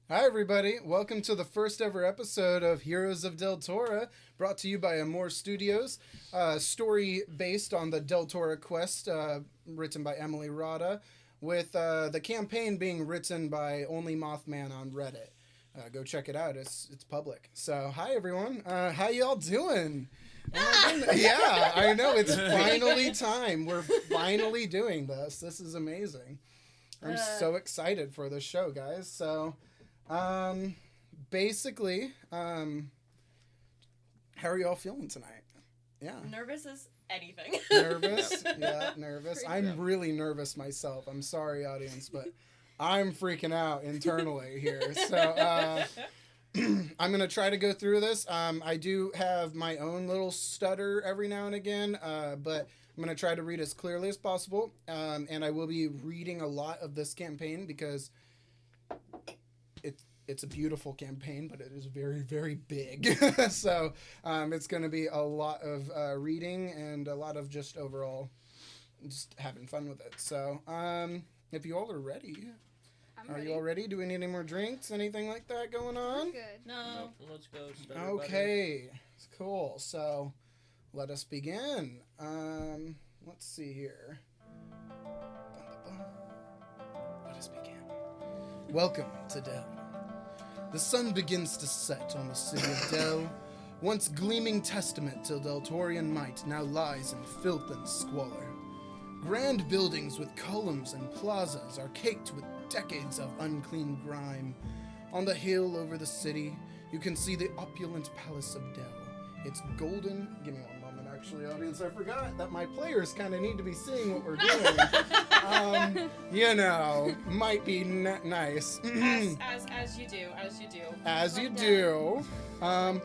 Hi everybody, welcome to the first ever episode of Heroes of Deltora, brought to you by Amore Studios, story based on the Deltora quest, written by Emily Rada, with the campaign being written by Only Mothman on Reddit. Go check it out, it's public. So, hi everyone, how y'all doing? Yeah, I know, it's finally time, we're finally doing this. This is amazing. I'm so excited for this show, guys, so... basically, how are y'all feeling tonight? Yeah. Nervous as anything. Nervous? Yeah, nervous. I'm really nervous myself. I'm sorry, audience, but I'm freaking out internally here. So, I'm going to try to go through this. I do have my own little stutter every now and again, but I'm going to try to read as clearly as possible. And I will be reading a lot of this campaign because it's a beautiful campaign, but it is very, very big. So it's going to be a lot of reading and a lot of just overall just having fun with it. So if you all are ready, you all ready? Do we need any more drinks? Anything like that going on? I'm good. No. Let's go. Okay, cool. So let us begin. Let's see here. Let us begin. Welcome to Del. The sun begins to set on the city of Del. Once gleaming testament to Deltorian might, now lies in filth and squalor. Grand buildings with columns and plazas are caked with decades of unclean grime. On the hill over the city, you can see the opulent palace of Del. It's golden... Give me one moment, actually, audience. I forgot that my players kind of need to be seeing what we're doing. Might be nice. as you do. As you do. On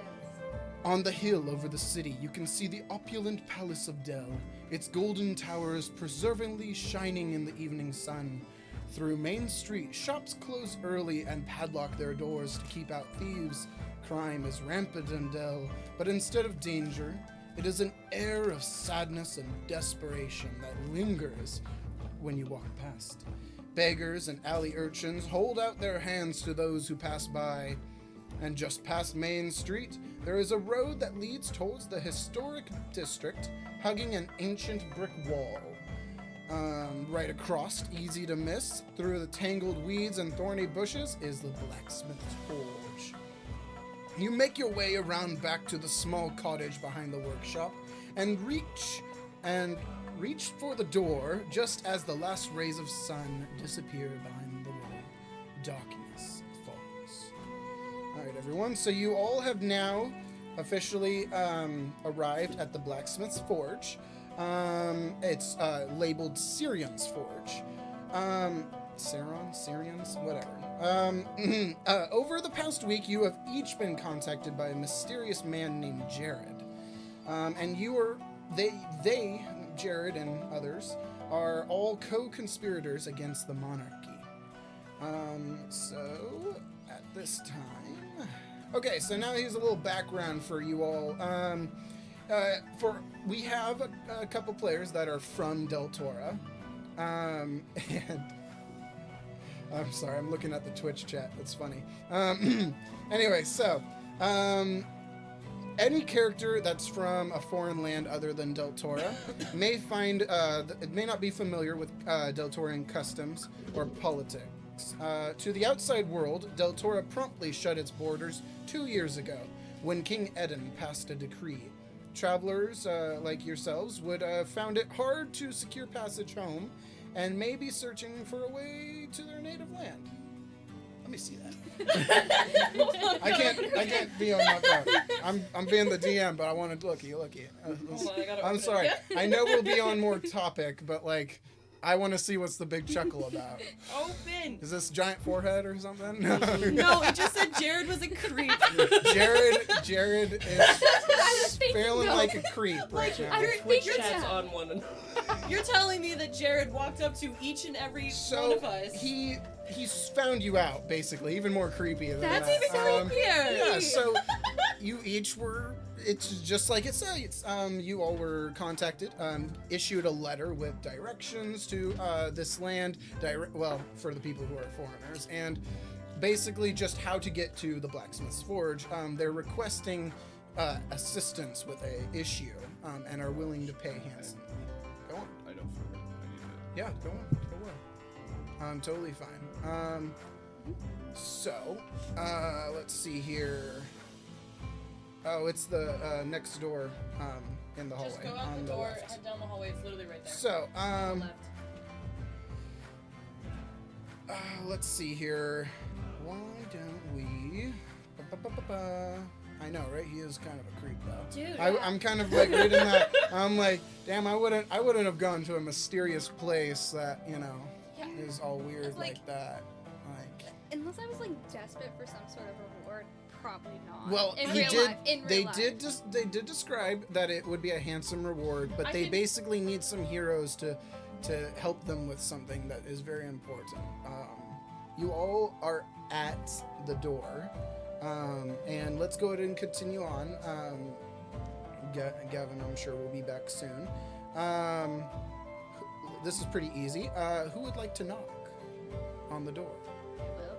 the hill over the city, you can see the opulent palace of Del. Its golden towers preservingly shining in the evening sun. Through Main Street, shops close early and padlock their doors to keep out thieves. Crime is rampant in Del, but instead of danger, it is an air of sadness and desperation that lingers when you walk past. Beggars and alley urchins hold out their hands to those who pass by. And just past Main Street, there is a road that leads towards the historic district, hugging an ancient brick wall. Right across, easy to miss, through the tangled weeds and thorny bushes, is the blacksmith's forge. You make your way around back to the small cottage behind the workshop, and reach for the door just as the last rays of sun disappear behind the wall. Darkness falls. Alright, everyone, so you all have now officially arrived at the blacksmith's forge. It's labeled Syrian's Forge. Syrians, whatever. Over the past week, you have each been contacted by a mysterious man named Jared. And they, Jared and others, are all co-conspirators against the monarchy. So, at this time... Okay, so now here's a little background for you all. We have a couple players that are from Deltora. And... I'm sorry, I'm looking at the Twitch chat. That's funny. Anyway, so... any character that's from a foreign land other than Deltora may may not be familiar with Deltorian customs or politics. To the outside world, Deltora promptly shut its borders 2 years ago when King Endon passed a decree. Travelers like yourselves would have found it hard to secure passage home and may be searching for a way to their native land. Let me see that. I can't be on my phone. I'm being the DM, but I want to looky. I'm sorry. I know we'll be on more topic, but like, I want to see what's the big chuckle about. Open. Is this giant forehead or something? No, it just said Jared was a creep. Jared is feeling like a creep right now. Twitch chats on one another. You're telling me that Jared walked up to each and every one of us. He's found you out, basically, even more creepy than That's that. even creepier. Yeah, so you each were, it's just like it says, you all were contacted, issued a letter with directions to this land, for the people who are foreigners, and basically just how to get to the blacksmith's forge. They're requesting assistance with a issue, and are willing to pay handsomely. Go on. I don't forget. I need to. Yeah, go on. Go on. Totally fine. So, let's see here. Oh, it's the next door in the hallway. Just go out on the door, left. head down the hallway. It's literally right there. So, Left. let's see here. Why don't we? I know, right? He is kind of a creep, though. Dude, I'm kind of like reading that. I'm like, damn, I wouldn't have gone to a mysterious place that is all weird like that. Like, unless I was like desperate for some sort of reward, probably not. well, in he real did. life, in They real life. they did describe that it would be a handsome reward, but they basically need some heroes to help them with something that is very important. You all are at the door. And let's go ahead and continue on. Gavin, I'm sure, will be back soon. This is pretty easy. Who would like to knock on the door? Will.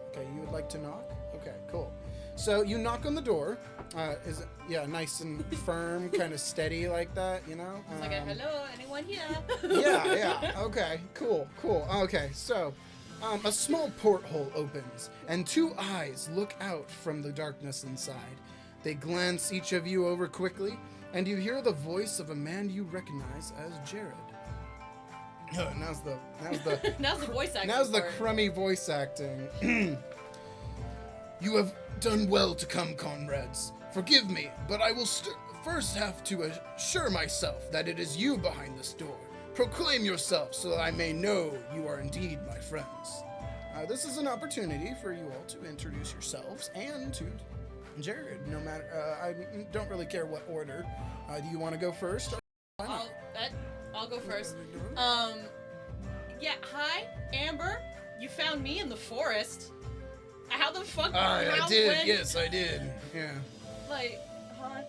Okay, you would like to knock? Okay, cool. So you knock on the door. Is it, nice and firm, kind of steady like that, It's like a hello, anyone here? yeah. Okay, cool. Okay, so a small porthole opens, and two eyes look out from the darkness inside. They glance each of you over quickly, and you hear the voice of a man you recognize as Jared. Now's the Now's the voice acting. now's the part. crummy voice acting. You have done well to come, comrades. Forgive me, but I will first have to assure myself that it is you behind this door. Proclaim yourself so that I may know you are indeed my friends. This is an opportunity for you all to introduce yourselves and to Jared. No matter, I don't really care what order. Do you want to go first? I'll go first. Hi, Amber. You found me in the forest. How the fuck? I did. Yes, I did. Yeah. Like, huh?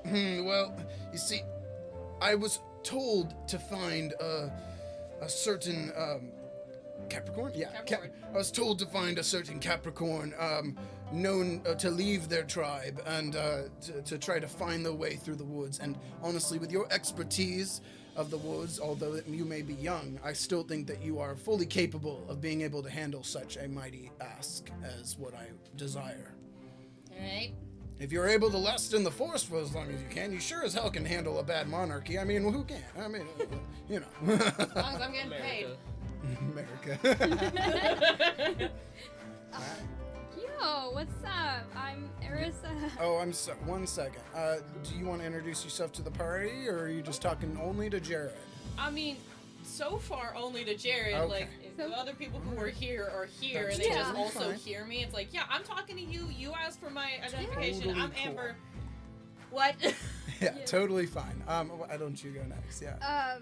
Well, you see, I was told to find a certain Capricorn. Yeah, Capricorn. I was told to find a certain Capricorn known to leave their tribe and to try to find their way through the woods. And honestly, with your expertise of the woods, although you may be young, I still think that you are fully capable of being able to handle such a mighty ask as what I desire. All right. If you're able to last in the forest for as long as you can, you sure as hell can handle a bad monarchy. I mean, who can't? I mean, you know. As long as I'm getting paid. America. Yo, what's up? I'm Arissa. Oh, I'm so. 1 second. Do you want to introduce yourself to the party, or are you just talking only to Jared? I mean, so far only to Jared. Okay. Like, if the other people who are here are here, That's and they just totally also fine. hear me. It's like, yeah, I'm talking to you. You asked for my identification. Totally I'm cool. Amber. What? Yeah, totally fine. Why don't you go next? Yeah.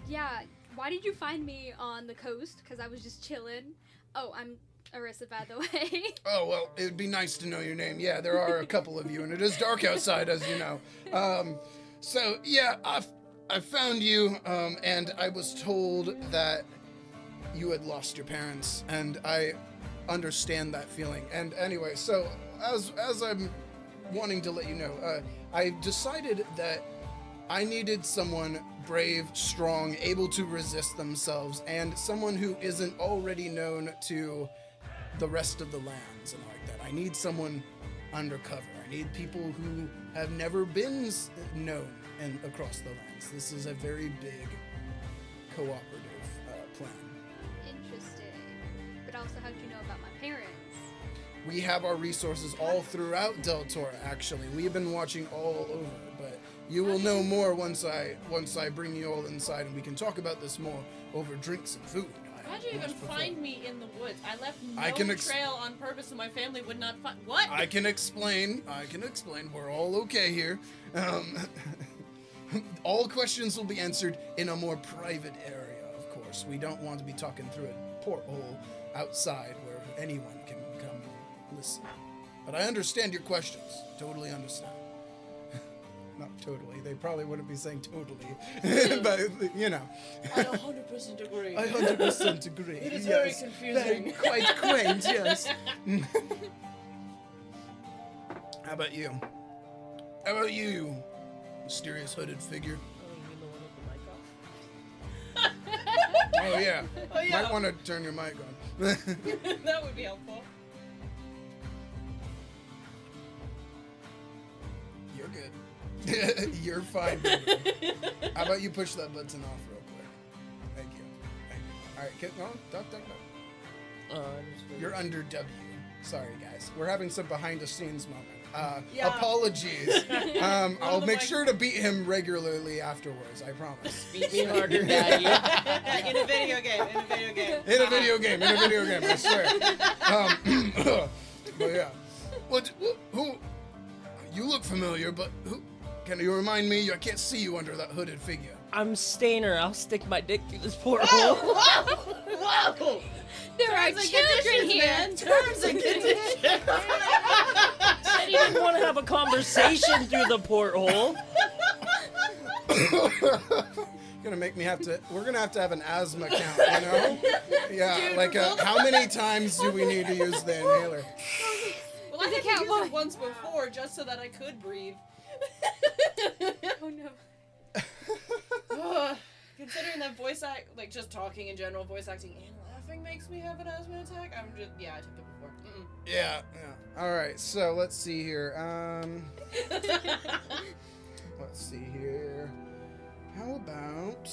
Yeah. Why did you find me on the coast? Because I was just chilling. Oh, I'm Arissa, by the way. Oh, well, it would be nice to know your name. Yeah, there are a couple of you, and it is dark outside, as you know. So, yeah, I found you, and I was told that you had lost your parents, and I understand that feeling. And anyway, so as I'm wanting to let you know, I decided that I needed someone brave, strong, able to resist themselves, and someone who isn't already known to the rest of the lands and like that. I need someone undercover. I need people who have never been known and across the lands. This is a very big cooperative plan. Interesting. But also, how'd you know about my parents? We have our resources all throughout Deltora, actually. We've been watching all over, but you will know more once I bring you all inside and we can talk about this more. over drinks and food. How'd you even find me in the woods? I left I can trail on purpose so my family would not find. What? I can explain. We're all okay here. All questions will be answered in a more private area, of course. We don't want to be talking through a porthole outside where anyone can come and listen. But I understand your questions. Totally understand. Not totally. They probably wouldn't be saying totally. But, you know. I 100% agree. I 100% agree. It is yes. very confusing. Quite quaint, yes. How about you? Mysterious hooded figure? Oh, yeah. Oh, yeah. Might want to turn your mic on. That would be helpful. You're good. You're fine, baby. How about you push that button off real quick? Thank you. All right, get on. Duck. You're under W. Sorry, guys. We're having some behind-the-scenes moment. Yeah. Apologies. I'll make sure to beat him regularly afterwards. I promise. Beat me harder, Daddy. In a video game. In a video game. I swear. But yeah. Who? You look familiar, but who? Can you remind me? I can't see you under that hooded figure. I'm Stainer. I'll stick my dick through this porthole. Whoa! There are children here. Man. Terms and conditions. Said he didn't want to have a conversation through the porthole. Gonna make me have to. We're gonna have to have an asthma count, you know? Yeah, Dude, like how many times do we need to use the inhaler? Well, I had to use it once before just so that I could breathe. Oh no. Considering that like just talking in general, voice acting and laughing makes me have an asthma attack, I took it before. Yeah. All right, so let's see here. Let's see here. How about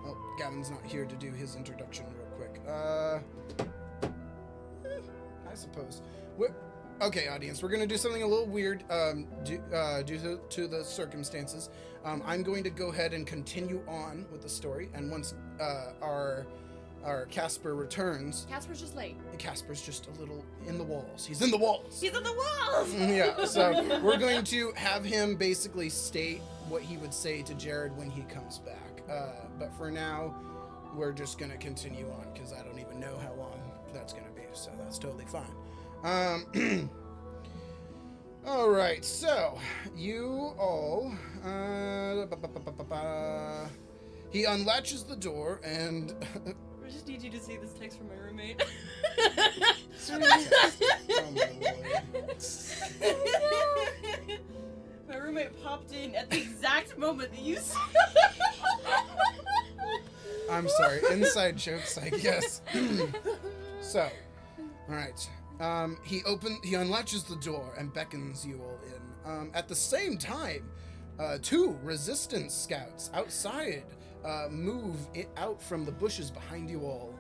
oh, Gavin's not here to do his introduction real quick. I suppose. Okay, audience, we're gonna do something a little weird due to the circumstances. I'm going to go ahead and continue on with the story, and once our Casper returns. Casper's just late. Casper's just a little in the walls. He's in the walls. He's in the walls! Yeah, so we're going to have him basically state what he would say to Jared when he comes back. But for now, we're just going to continue on because I don't even know how long that's going to be, so that's totally fine. All right, so you all... he unlatches the door and... I just need you to see this text from my roommate. Oh my lord. My roommate popped in at the exact moment that you said. I'm sorry, inside jokes, I guess. So, all right. He unlatches the door and beckons you all in. At the same time, 2 resistance scouts outside move it out from the bushes behind you all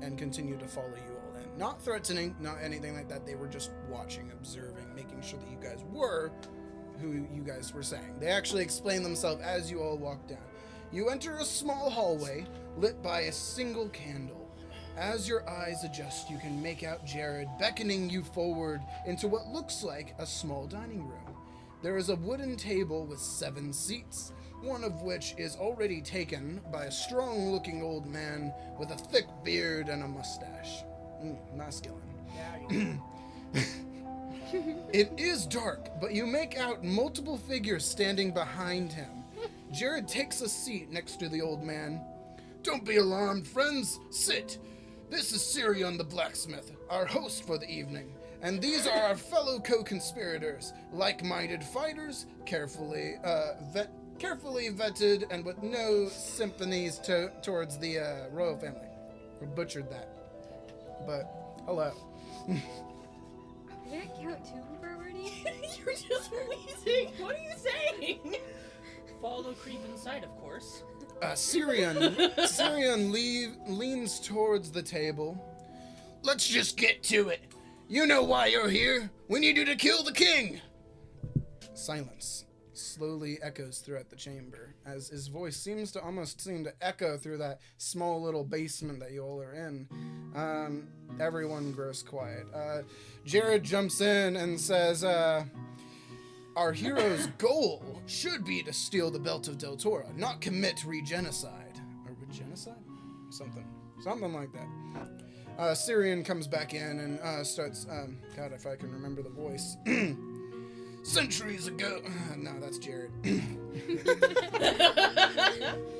and continue to follow you all in. Not threatening, not anything like that. They were just watching, observing, making sure that you guys were who you guys were saying. They actually explain themselves as you all walk down. You enter a small hallway lit by a single candle. As your eyes adjust, you can make out Jared beckoning you forward into what looks like a small dining room. There is a wooden table with 7 seats, one of which is already taken by a strong-looking old man with a thick beard and a mustache. Masculine. It is dark, but you make out multiple figures standing behind him. Jared takes a seat next to the old man. Don't be alarmed, friends. Sit. This is Sirion the blacksmith, our host for the evening, and these are our fellow co-conspirators, like-minded fighters, carefully vetted and with no sympathies towards the royal family. We butchered that, but hello. Did I count 2 for already? You're just wheezing. What are you saying? Follow creep inside, of course. Sirion leans towards the table. Let's just get to it. You know why you're here. We need you to kill the king. Silence. slowly echoes throughout the chamber, as his voice seems to echo through that small little basement that you all are in. Everyone grows quiet. Jared jumps in and says, our hero's goal should be to steal the belt of Deltora, not commit regenocide. Or regenocide? Something like that. Syrian comes back in and starts, God, if I can remember the voice. Centuries ago. No, that's Jared.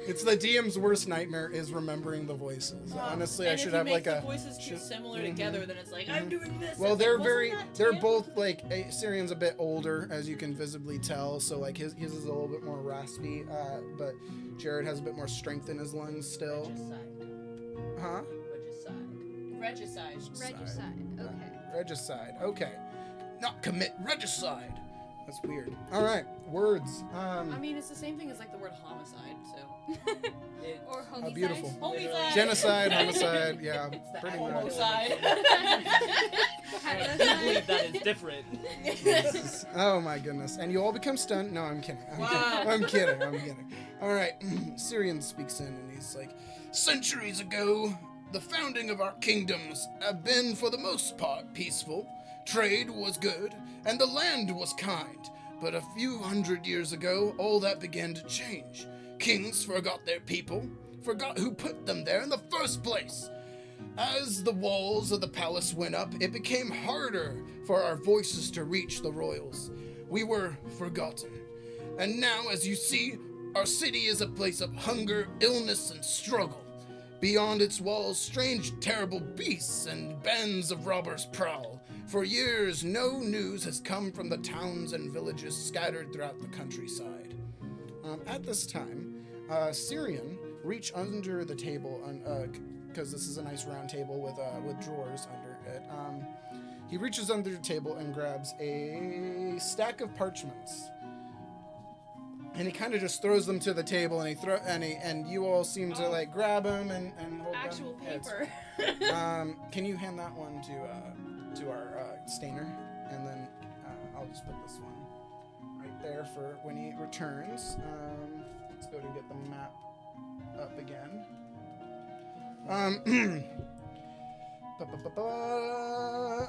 It's the DM's worst nightmare is remembering the voices. Honestly, I should have like a. If you make the voices too similar together, then it's like I'm doing this. Well, it's they're like, very. wasn't that They're Tim? both like Syrian's a bit older, as you can visibly tell. So like his is a little bit more raspy. But Jared has a bit more strength in his lungs still. Huh? Regicide. Regicide. Okay. Regicide. Okay. Not commit regicide. That's weird. All right. Words. I mean, it's the same thing as like the word homicide. So. Or homicide. Beautiful. Homicide. Genocide, homicide. Yeah. It's the Pretty homo much. Homicide. I do believe that is different. Oh my goodness. And you all become stunned? No, I'm kidding. I'm kidding. All right. Syrian speaks in and he's like, centuries ago, the founding of our kingdoms have been for the most part peaceful. Trade was good, and the land was kind. But a few hundred years ago, all that began to change. Kings forgot their people, forgot who put them there in the first place. As the walls of the palace went up, it became harder for our voices to reach the royals. We were forgotten. And now, as you see, our city is a place of hunger, illness, and struggle. Beyond its walls, strange, terrible beasts and bands of robbers prowl. For years, no news has come from the towns and villages scattered throughout the countryside. At this time, Syrian reach under the table, because this is a nice round table with drawers under it. He reaches under the table and grabs a stack of parchments. And he kind of just throws them to the table, and you all seem to like grab them and hold Actual them. paper. Can you hand that one to our stainer, and then I'll just put this one right there for when he returns. Let's go to get the map up again.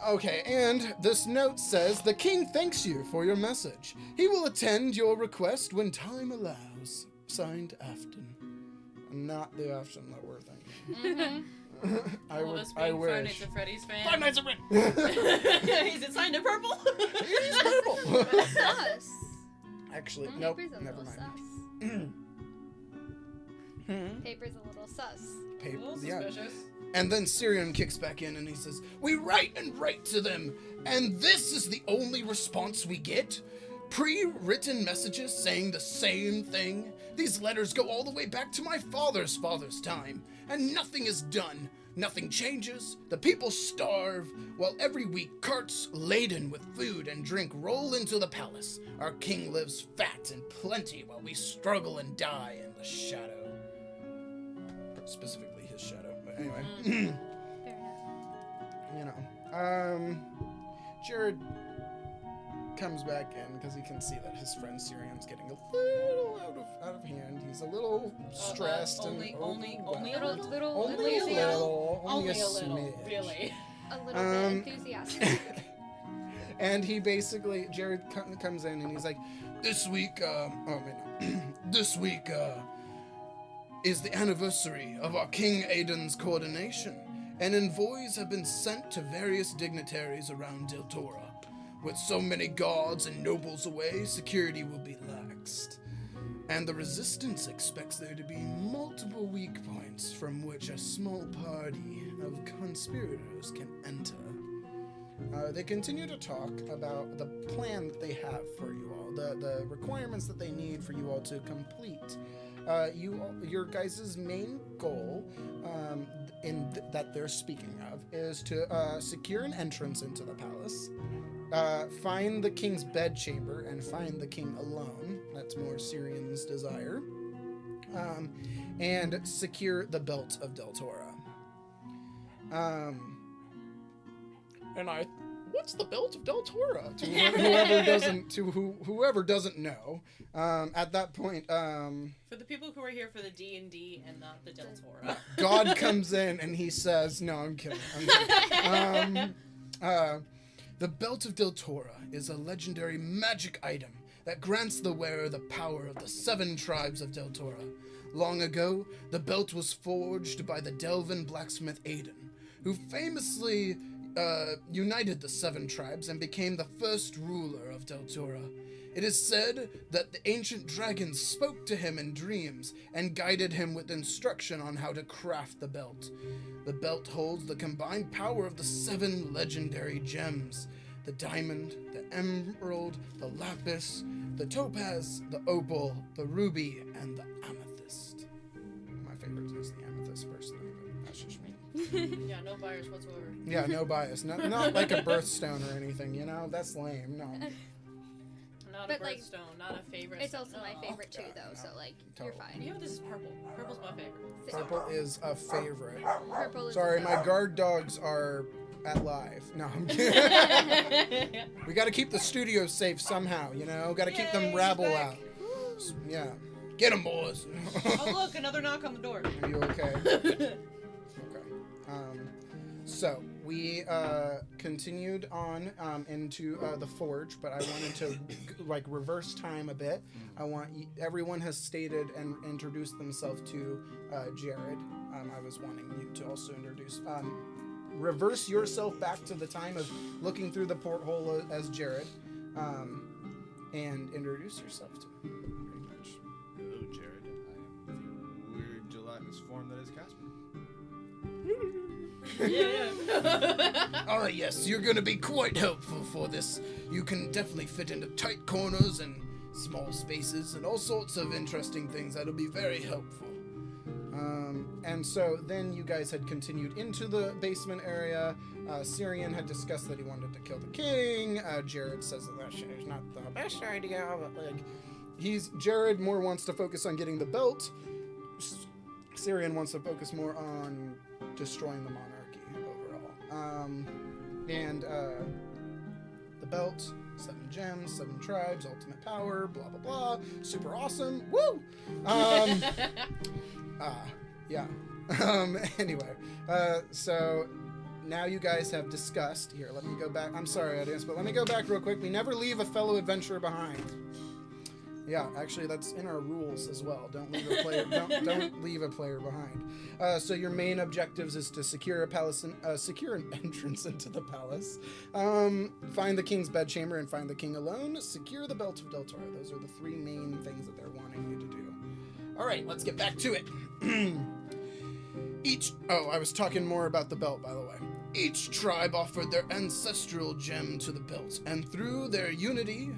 Okay, and this note says, the king thanks you for your message. He will attend your request when time allows. Signed, Afton. Not the Afton that we're thinking. I All of wish. us being Five Nights at Freddy's fans. Five Nights at Freddy's. Is it signed in purple? It is purple. Sus. Actually, nope. Paper's a Never little mind. sus. Paper's a little sus. A little Yeah. suspicious. And then Syrian kicks back in and he says, we write and write to them, and this is the only response we get? Pre-written messages saying the same thing? These letters go all the way back to my father's time, and nothing is done. Nothing changes. The people starve, while every week carts laden with food and drink roll into the palace. Our king lives fat and plenty while we struggle and die in the shadow. Specifically his shadow, but anyway. Fair enough. You know. Jared comes back in because he can see that his friend Syrian's getting a little out of hand. He's a little stressed only and a overwhelmed. little, Only a enthusiastic. little, only a little, smidge. really. A little bit enthusiastic. And he basically, Jared comes in and he's like, this week, this week, is the anniversary of our King Endon's coronation, and envoys have been sent to various dignitaries around Deltora. With so many guards and nobles away, security will be laxed. And the resistance expects there to be multiple weak points from which a small party of conspirators can enter. They continue to talk about the plan that they have for you all, the requirements that they need for you all to complete. Your guys' main goal that they're speaking of is to secure an entrance into the palace, find the king's bedchamber, and find the king alone. That's more Syrian's desire. And secure the belt of Deltora. And I what's the belt of Deltora? To whoever doesn't know. At that point, For the people who are here for the D&D and not the Deltora. God comes in and he says, no, I'm kidding. The belt of Deltora is a legendary magic item that grants the wearer the power of the 7 tribes of Deltora. Long ago, the belt was forged by the Delvan blacksmith Aiden, who famously united the 7 tribes and became the first ruler of Deltora. It is said that the ancient dragons spoke to him in dreams and guided him with instruction on how to craft the belt. The belt holds the combined power of the 7 legendary gems: the diamond, the emerald, the lapis, the topaz, the opal, the ruby, and the amethyst. My favorite is the amethyst, personally, but that's just me. Yeah, no bias whatsoever. Yeah, no bias. Not like a birthstone or anything, you know? That's lame, no. Not But, a like, birthstone, not a favorite. It's also my No. favorite too, God, though. no. So like, Totally. you're You fine. know, this is purple. Purple's my favorite. Purple is a favorite. Purple is Sorry, the my best. guard dogs are at live. No, I'm kidding. We gotta keep the studio safe somehow, you know? Gotta keep them Yay, rabble he's out. back. Yeah. Get 'em, boys. Oh, look, another knock on the door. Are you okay? Okay. So we continued on into the forge, but I wanted to like reverse time a bit. I want everyone has stated and introduced themselves to Jared. I was wanting you to also introduce. Reverse yourself back to the time of looking through the porthole as Jared, and introduce yourself to him. Pretty much. Hello, Jared. I am the weird gelatinous form that is Casper. Yeah. Oh yes, you're gonna be quite helpful for this. You can definitely fit into tight corners and small spaces and all sorts of interesting things that'll be very helpful. And so then you guys had continued into the basement area. Syrian had discussed that he wanted to kill the king. Jared says that shit is not the best idea. But, like, Jared more wants to focus on getting the belt. Syrian wants to focus more on destroying the monarchy overall. And the belt, 7 gems, 7 tribes, ultimate power, blah blah blah, super awesome, woo! Yeah. Anyway, so now you guys have discussed. Here, let me go back. I'm sorry, audience, but let me go back real quick. We never leave a fellow adventurer behind. Yeah, actually, that's in our rules as well. Don't leave a player. don't leave a player behind. So your main objectives is to secure a palace, secure an entrance into the palace, find the king's bedchamber and find the king alone, secure the belt of Deltora. Those are the 3 main things that they're wanting you to do. All right, let's get back to it. I was talking more about the belt, by the way. Each tribe offered their ancestral gem to the belt, and through their unity,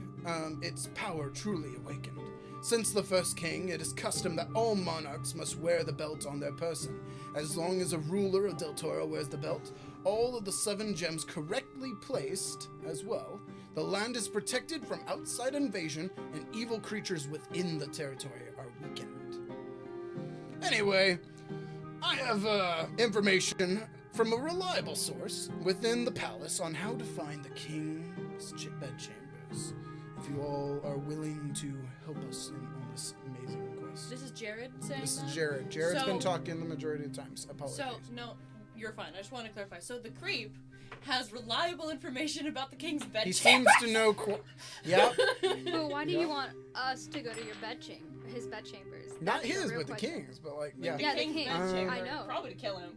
its power truly awakened. Since the first king, it is custom that all monarchs must wear the belt on their person. As long as a ruler of Deltora wears the belt, all of the 7 gems correctly placed as well, the land is protected from outside invasion, and evil creatures within the territory are weakened. Anyway, I have information from a reliable source within the palace on how to find the king's bedchambers. If you all are willing to help us on this amazing quest. This is Jared saying This that? is Jared. Jared's So- been talking the majority of the times. Apologies. So, no, you're fine. I just want to clarify. So the creep has reliable information about the king's bedchamber. He seems to know. Yep. But why do Yeah. you want us to go to your his bedchambers? Not That's the his, real but the question. king's. But like, With yeah. the Yeah, the king's king. bedchamber. I know. Probably to kill him,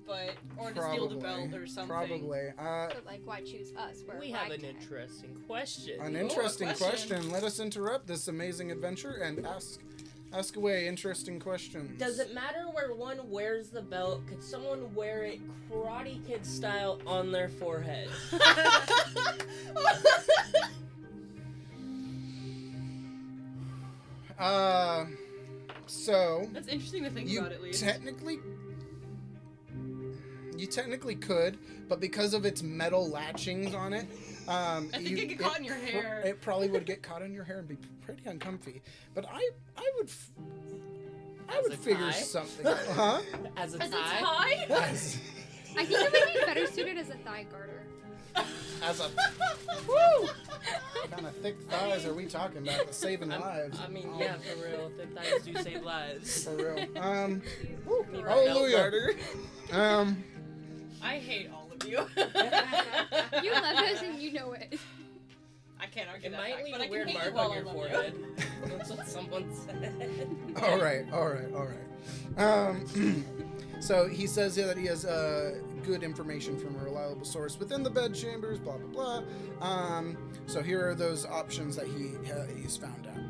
or to steal the belt or something. Probably. But like, why choose us? We're We have an ragtag. interesting question. An Ooh, interesting question. question. Let us interrupt this amazing adventure and ask away interesting questions. Does it matter where one wears the belt? Could someone wear it Karate Kid style on their forehead? So That's interesting to think you about, at least. technically could, but because of its metal latchings on it, I think it'd get caught in your hair. It probably would get caught in your hair and be pretty uncomfy. But I would As a figure tie? something. Huh? As a As a tie? tie? Yes. I think it would be better suited as a thigh garter. As a woo! What kind of thick thighs are we talking about? That's saving lives. I mean, yeah, for real. Thick thighs do save lives. For real. Need a belt Hallelujah. garter. I hate all of you. You love us and you know it. I can't argue It that might fact, leave but I a can weird hate you mark while on I your love you. forehead. That's what someone said. All right. So he says here that he has good information from a reliable source within the bedchambers, blah, blah, blah. So here are those options that he's found out.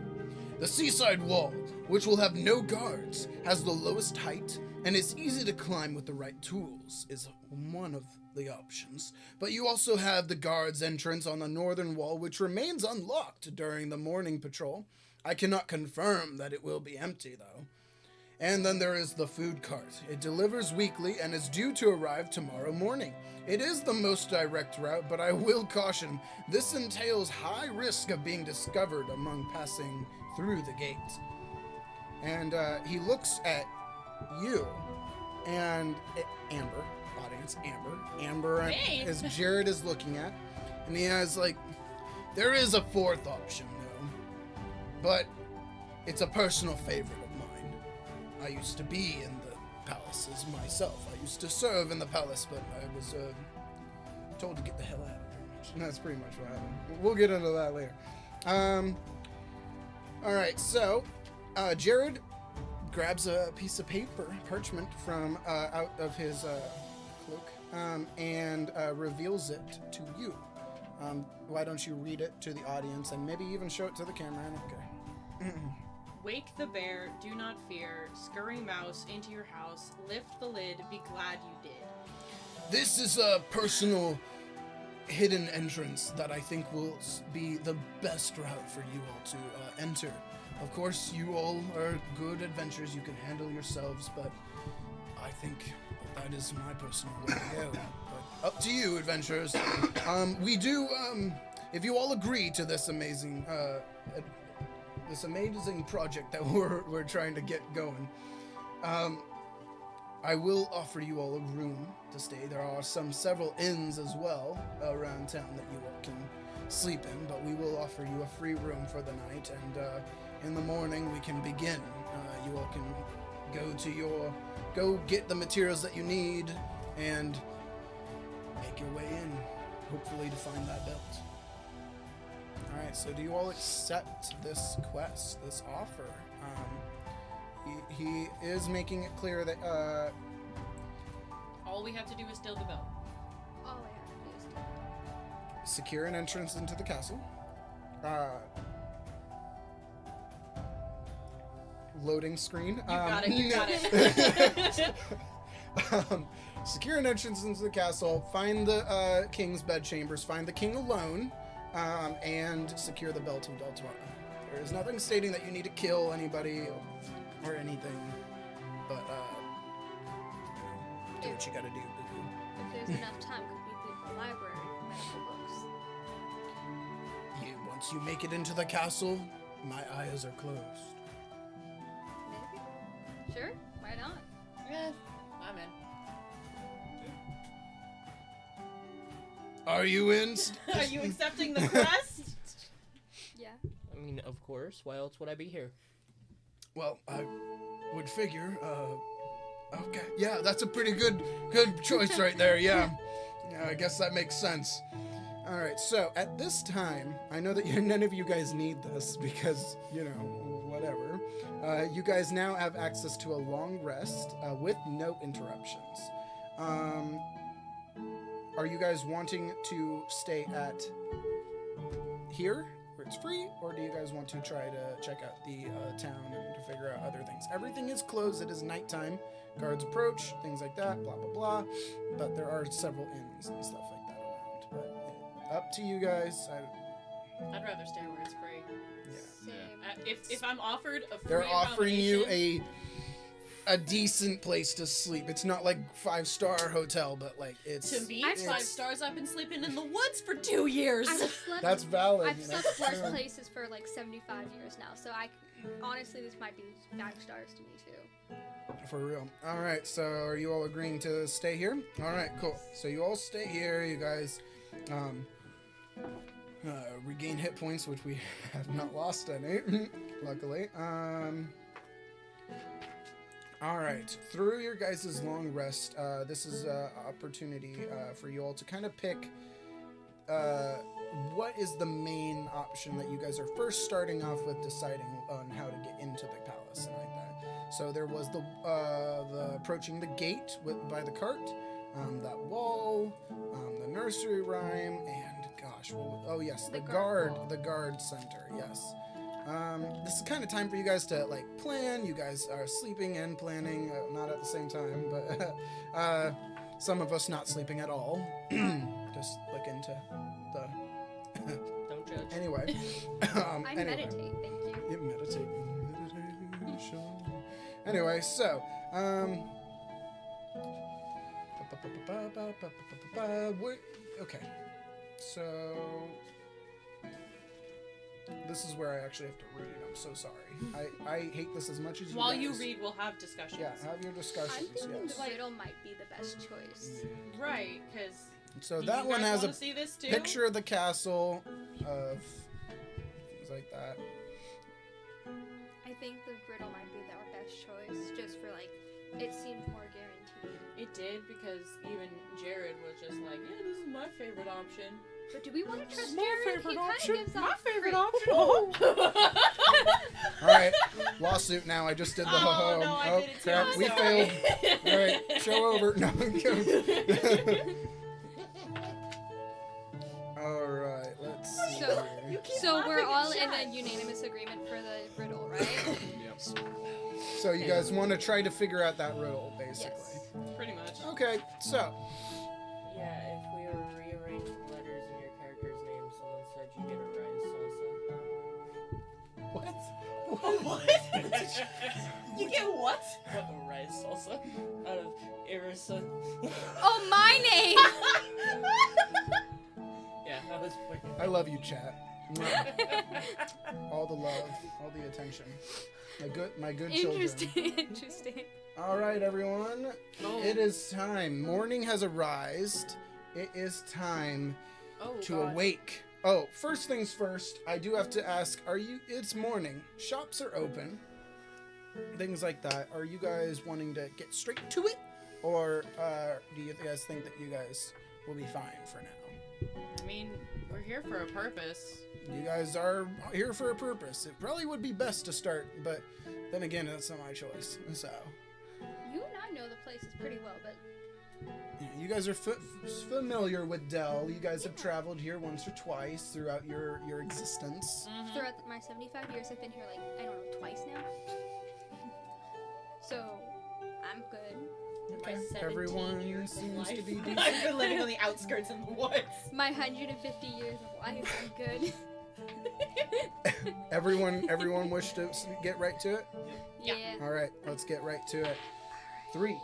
The seaside wall, which will have no guards, has the lowest height, and is easy to climb with the right tools, is one of the options. But you also have the guards' entrance on the northern wall, which remains unlocked during the morning patrol. I cannot confirm that it will be empty, though. And then there is the food cart. It delivers weekly and is due to arrive tomorrow morning. It is the most direct route, but I will caution, this entails high risk of being discovered among passing through the gate. And he looks at you and Amber, audience, Amber Hey. as Jared is looking at, and he has there is a fourth option though, but it's a personal favorite of mine. I used to be in the palaces myself. I used to serve in the palace, but I was told to get the hell out, pretty much. And that's pretty much what happened. We'll get into that later. All right, so Jared grabs a piece of paper, parchment, from out of his cloak, and reveals it to you. Why don't you read it to the audience and maybe even show it to the camera? Okay. Wake the bear, do not fear, scurry mouse into your house, lift the lid, be glad you did. This is a personal hidden entrance that I think will be the best route for you all to enter. Of course, you all are good adventurers. You can handle yourselves, but I think that is my personal way to go. But up to you, adventurers. We do, if you all agree to this amazing project that we're trying to get going, I will offer you all a room to stay. There are several inns as well around town that you all can sleep in, but we will offer you a free room for the night, and in the morning we can begin. You all can go get the materials that you need and make your way in, hopefully to find that belt. Alright, so do you all accept this quest, this offer? He is making it clear that All we have to do is steal the belt. All I have to do is do it. secure an entrance into the castle. Loading screen. You got it. Secure an entrance into the castle. Find the king's bedchambers. Find the king alone, and secure the belt of Deltora. There is nothing stating that you need to kill anybody or anything, but do what you gotta do. Boo-boo. If there's enough time, could we leave the library for medical books? Once you make it into the castle, my eyes are closed. Maybe. Sure. Why not? Yeah, I'm in. Are you in? Are you accepting the quest? Yeah. I mean, of course. Why else would I be here? Well, I would figure. Okay, yeah, that's a pretty good choice right there. Yeah, I guess that makes sense. All right, so at this time, I know that none of you guys need this because whatever. You guys now have access to a long rest with no interruptions. Are you guys wanting to stay at here, where it's free, or do you guys want to try to check out the town and to figure out other things? Everything is closed. It is nighttime. Guards approach, things like that, blah, blah, blah. But there are several inns and stuff like that around. But up to you guys. I'd rather stay where it's free. Yeah. If I'm offered a free They're offering you accommodation- a decent place to sleep. It's not like 5-star hotel, but like it's To me, I've 5 stars. I've been sleeping in the woods for 2 years. I've slept. That's valid. I've you know? slept worse places for like 75 years now, so honestly, this might be 5 stars to me too. For real. All right, so are you all agreeing to stay here? All right, cool. So you all stay here. You guys Regain hit points, which we have not lost any, luckily. All right, through your guys' long rest, this is an opportunity for you all to kind of pick what is the main option that you guys are first starting off with deciding on how to get into the palace and like that. So there was the approaching the gate by the cart, that wall, the nursery rhyme, and gosh, oh yes, the guard center, yes. This is kind of time for you guys to like plan. You guys are sleeping and planning, not at the same time, but some of us not sleeping at all. Just look into the. Don't judge. Anyway, I anyway. meditate, thank you. You meditate. Meditation. Anyway, so okay, so this is where I actually have to read. I'm so sorry. I hate this as much as you While guys. you read, we'll have discussions. Yeah, have your I'm discussions. thinking Yes. the riddle might be the best choice. Right, because So that one has a see this too? picture of the castle, of things like that. I think the riddle might be our best choice, just for like, it seems more guaranteed. It did, because even Jared was just like, yeah, this is my favorite option. But do we want to trust My Jared? favorite He kind option. of gives My off favorite great- option. All right, lawsuit now. I just did the Oh, ho-ho. no, I Oh, did it too. crap, I'm we sorry. failed. All right, show over. No. All right, let's see. So- here. So we're all in a unanimous agreement for the riddle, right? Yep. So you guys want to try to figure out that riddle, basically. Yes. Pretty much. Okay, so Yeah, if we were rearranging letters in your character's name, someone said you get a rice salsa. What? You get what? A rice salsa out of Irisa. Oh, my name! Yeah, that was weird. I love you, chat. Mwah. All the love, all the attention. My good children. Interesting. All right, everyone. Oh. It is time. Morning has arisen. It is time Oh, to God. awake. Oh, first things first, I do have to ask, it's morning. Shops are open. Things like that. Are you guys wanting to get straight to it? Or do you guys think that you guys will be fine for now? I mean, we're here for a purpose. You guys are here for a purpose. It probably would be best to start, but then again, that's not my choice. So, You and I know the places pretty well, but yeah, you guys are familiar with Dell. You guys have traveled here once or twice throughout your existence. throughout my 75 years, I've been here like, I don't know, twice now. So, I'm good. My 17 Everyone years of seems to life. be decent. I've been living on the outskirts in the woods. My 150 years of life, I'm good. Everyone wish to get right to it? Yeah. Yeah. All right, let's get right to it. 3,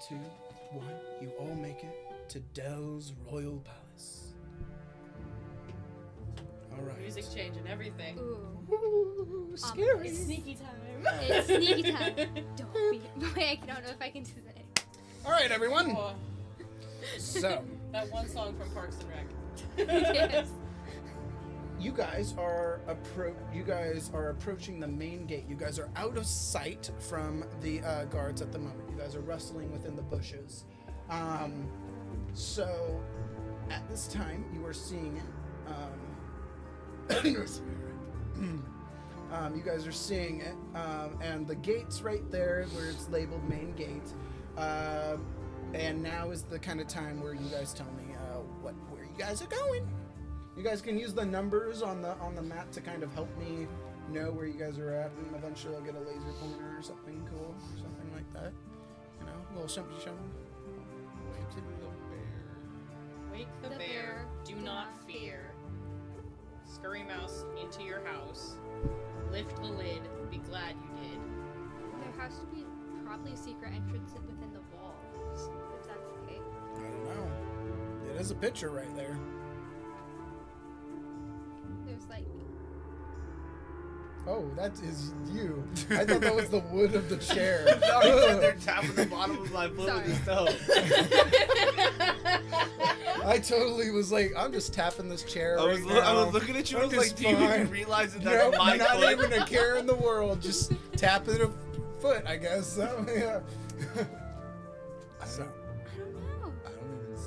2, 1. You all make it to Dell's Royal Palace. All right. Music change and everything. Ooh. Scary. It's Sneaky time. It's sneaky time. Don't be. Wait, I don't know if I can do that. All right, everyone. Oh, So, that one song from Parks and Rec. Yes. you guys are approaching the main gate. You guys are out of sight from the guards at the moment. You guys are rustling within the bushes. So, at this time, you are seeing. You guys are seeing it, and the gate's right there where it's labeled main gate. And now is the kind of time where you guys tell me where you guys are going. You guys can use the numbers on the map to kind of help me know where you guys are at, and eventually I'll get a laser pointer or something cool, or something like that. You know, a little something. Wake the bear. Wake the bear. Do not fear. Scurry mouse into your house. Lift the lid. Be glad you did. There has to be probably a secret entrance within the walls, if that's okay. I don't know. It is a picture right there. There's like. Oh, that is you. I thought that was the wood of the chair. No, he's sitting there tapping the bottom of my foot with his toe. I totally was like, I'm just tapping this chair. I was looking at you. I was like, do you even realize that that's Nope, my not foot? even a care in the world. Just tapping a foot, I guess. So, yeah. So, I don't know. I don't even.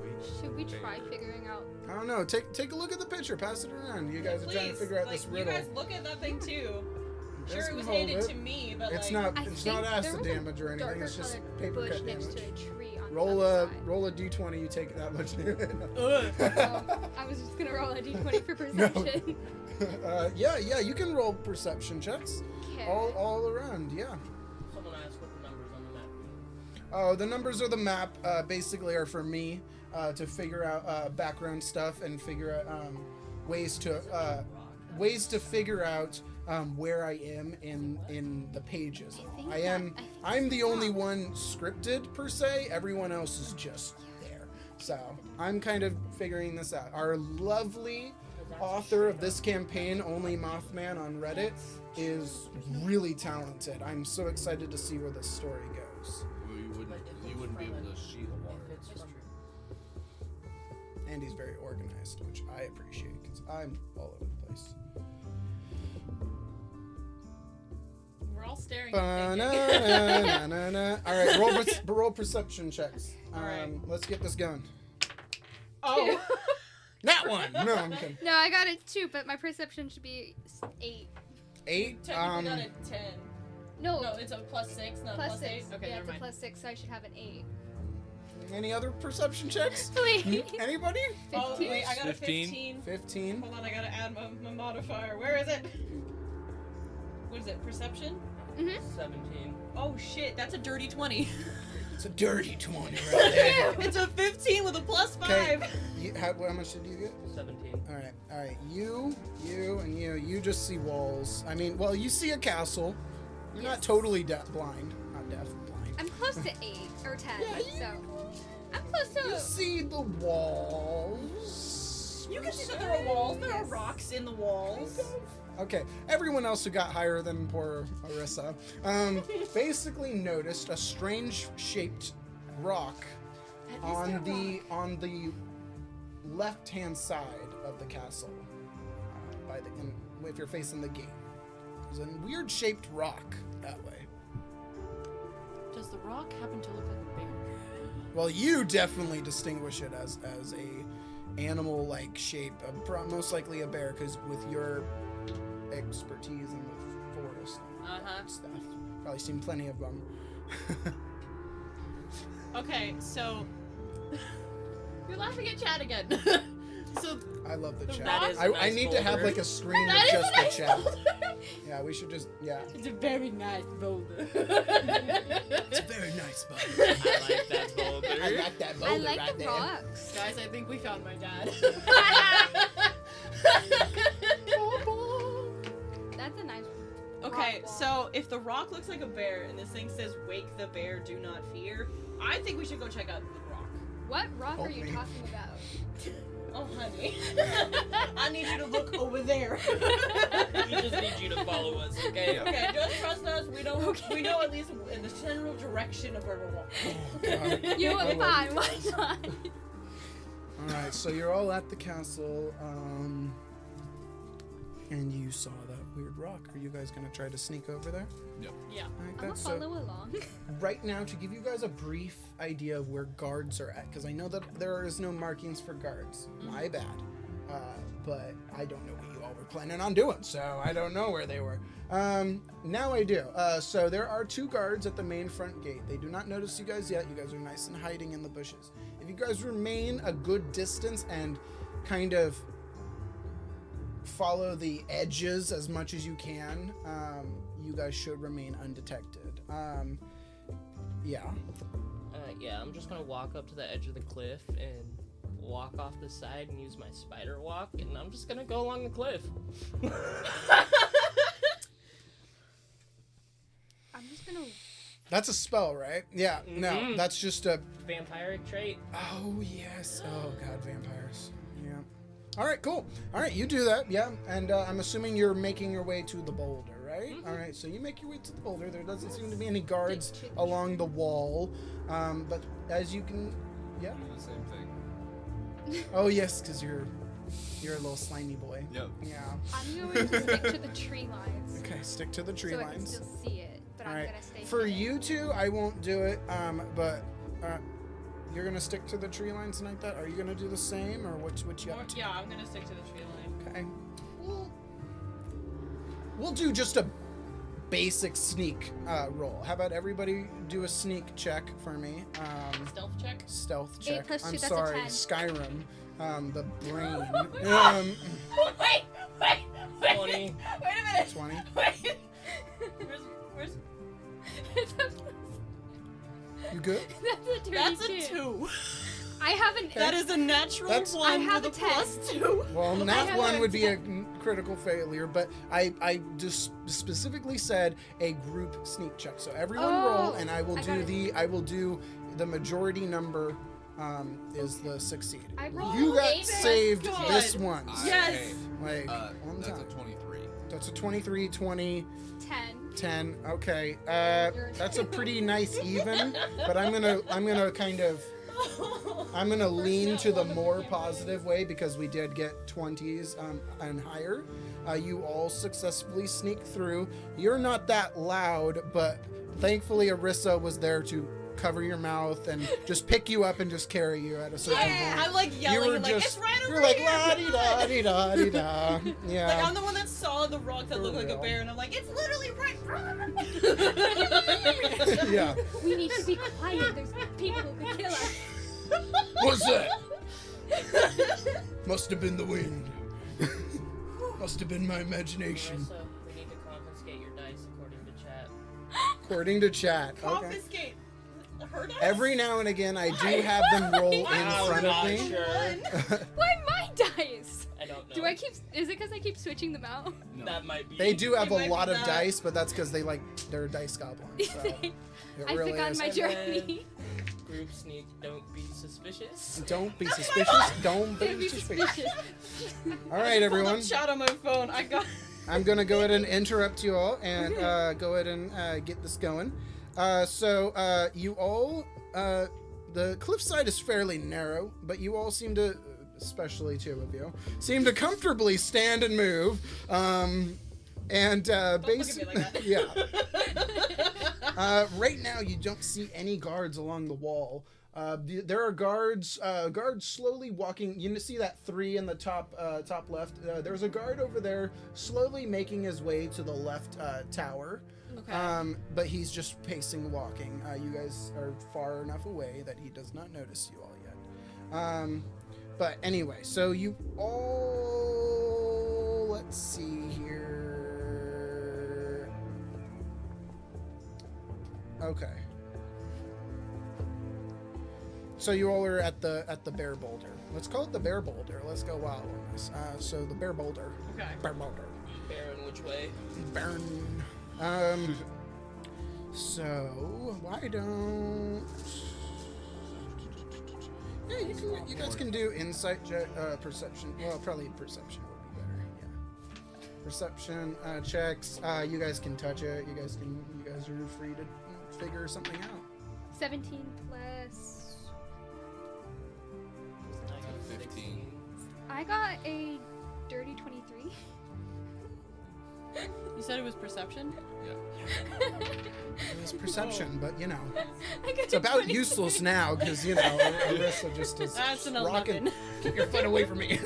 Wait. Should we try figuring out? I don't know. Take a look at the picture. Pass it around. You guys are trying to Please, figure out like, this riddle. You guys look at that thing too. You Sure, guys it can was hold handed it. to me, but It's like, not. I It's think not there acid was damage or a anything. darker It's just colored paper bush cut next damage. to a tree on Roll the a other side. roll a d20. You take that much. I was just gonna roll a d20 for perception. Yeah. You can roll perception checks. Okay. All around. Yeah. Someone asked what the numbers on the map mean. Oh, the numbers of the map basically are for me to figure out background stuff and figure out ways to figure out where I am in the pages. I'm the only one scripted per se. Everyone else is just there. So I'm kind of figuring this out. Our lovely author of this campaign, Only Mothman on Reddit, is really talented. I'm so excited to see where this story goes. Well, you wouldn't be able to see the water. If it's from And he's very organized, which I appreciate because I'm all over the place. we're all staring at thinking. Ba-na-na-na-na. All right, roll perception checks. All right. Let's get this going. Oh, That one. No, I'm kidding. No, I got it 2, but my perception should be 8. 8. technically got a 10. No, No, it's a +6, not plus +8. 6. Okay, yeah, never it's mind. a +6, so I should have an 8. Any other perception checks? Please. Anybody? Oh 15. wait, I got a 15. 15. 15. Hold on, I gotta add my modifier. Where is it? What is it? Perception? 17. Oh shit, that's a dirty 20. It's a dirty 20 right there. It's a 15 with a +5. Okay. How much did you get? 17. All right. You, and you. You just see walls. I mean, well, you see a castle. You're not totally blind. Not deaf, blind. I'm close to 8 or 10, Yeah, so I'm close You to. see the walls. You can see that there are walls. There are rocks in the walls. Okay, everyone else who got higher than poor Arissa basically noticed a strange shaped rock on the left hand side of the castle. If you're facing the gate, there's a weird shaped rock that way. Does the rock happen to look like a bear? Well, you definitely distinguish it as a animal-like shape, most likely a bear, because with your expertise in the forest and stuff, probably seen plenty of them. Okay, so you're laughing at Chad again. So I love the chat. That is a I nice need to have boulder. like a screen That of is just a the nice chat. boulder. Yeah, we should just It's a very nice boulder. It's a very nice boulder. I like that boulder. I like that I boulder like right the there. rocks. Guys, I think we found my dad. That's a nice. Okay, rock wall. so if the rock looks like a bear and this thing says "Wake the bear, do not fear," I think we should go check out the rock. What rock are you Help me. talking about? Oh, honey, I need you to look over there. We just need you to follow us, okay? Okay, just trust us. We know. We know at least in the general direction of where we're walking. Oh, God. You were fine. Why not? All right, so you're all at the castle, and you saw that weird rock. Are you guys gonna try to sneak over there? Yeah. All right, I'm gonna good. follow along. Right now, to give you guys a brief idea of where guards are at, because I know that there is no markings for guards. My bad. But I don't know what you all were planning on doing, so I don't know where they were. Now I do. So there are 2 guards at the main front gate. They do not notice you guys yet. You guys are nice and hiding in the bushes. If you guys remain a good distance and kind of follow the edges as much as you can, you guys should remain undetected. Yeah. Yeah, I'm just gonna walk up to the edge of the cliff and walk off the side and use my spider walk, and I'm just gonna go along the cliff. I'm just gonna. That's a spell, right? Yeah. No, Mhm. that's just a. Vampiric trait. Oh yes. Oh god, vampires. Yeah. All right, cool. All right, you do that. Yeah, and I'm assuming you're making your way to the boulder, right? All right, so you make your way to the boulder. There doesn't seem to be any guards along the wall, but as you can, yeah. Do the same thing. Oh yes, because you're a little slimy boy. Yep. Yeah. I'm going to stick to the tree lines. Okay, stick to the tree so I can lines. still see it, but All I'm right. gonna stay For hidden. you two, I won't do it. But you're gonna stick to the tree lines like that. Are you gonna do the same, or what you up to? Yeah, I'm gonna stick to the tree line. Okay. We'll do just a basic sneak roll. How about everybody do a sneak check for me? Stealth check. Stealth check. 8 + 2, I'm that's a sorry, 10. Skyrim. The brain. Wait. 20. Wait a minute. 20. Wait. Where's? You good? That's a 32. That's a 2. I haven't. That is a natural That's- 1 I have with a a +2. Well, I nat have one a would be a 10. critical failure, but I just specifically said a group sneak check. So everyone roll, and I will do the majority number is the succeed. I rolled You got 8. saved God. this one. Yes. Like one That's a time. 23. That's a 23, 20, 10. 10. Okay. That's a pretty nice even, but I'm gonna kind of lean to the more positive way because we did get 20s and higher. You all successfully sneak through. You're not that loud, but thankfully Arissa was there to cover your mouth and just pick you up and just carry you at a certain point. I'm like You yelling were and like, just, it's right over you're like here. la-di-da-di-da-di-da. Yeah. Like I'm the one that saw the rock that For looked like real. a bear, and I'm like, it's literally right. Yeah. We need to be quiet. There's people who can kill us. What's that? Must have been the wind. Must have been my imagination. Marissa, we need to confiscate your dice according to chat. According to chat. Okay. Confiscate. Her dice? Every now and again, I do have them roll in I'm front not of me. sure. Why my dice? I don't know. Do I keep? Is it because I keep switching them out? No. That might be. They do have It a might lot be of that. dice, but that's because they're dice goblins. So it I've really begun is. my And journey. Group sneak. Don't be suspicious. Don't be suspicious. Don't Don't be be suspicious. suspicious. All right, everyone. Chat on my phone. I got. I'm gonna go ahead and interrupt you all and go ahead and get this going. So you all, the cliffside is fairly narrow, but you all seem to, especially two of you, seem to comfortably stand and move. And Look at me basically, like that. yeah. Right now, you don't see any guards along the wall. There are guards slowly walking. You see that 3 in the top left. There's a guard over there slowly making his way to the left tower. Okay. But he's just pacing, walking. You guys are far enough away that he does not notice you all yet. But anyway, so you all, let's see here. Okay. So you all are at the bear boulder. Let's call it the bear boulder. Let's go wild on this. So the bear boulder. Okay. Bear boulder. Baron, which way? Burn. So why don't? Yeah, you guys can do insight perception. Well, probably perception would be better. Yeah. Perception checks. You guys can touch it. You guys are free to figure something out. 17 plus. I got 15. I got a dirty 23. You said it was perception. Yeah. It was perception, but you know, I got it's about useless now because you know Arissa just is That's an rocking. 11. Keep your foot away from me.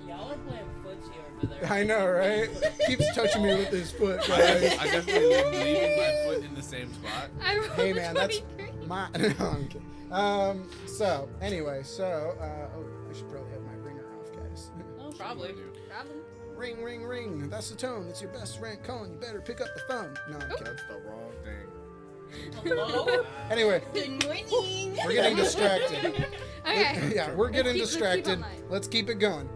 Y'all are playing footsie over there. I know, right? Keeps touching me with his foot, I guys. definitely leaving my foot in the same spot. I rolled Hey a man, that's 23. my. No, I'm kidding. So anyway, oh, we should probably have my ringer off, guys. Oh, probably. Problem. Ring, ring, ring. That's the tone. It's your best rank calling. You better pick up the phone. No, I'm kidding. That's the wrong thing. Hello. Anyway, Good morning. we're getting distracted. Okay. Yeah, we're getting Let's keep distracted. online. Let's keep it going.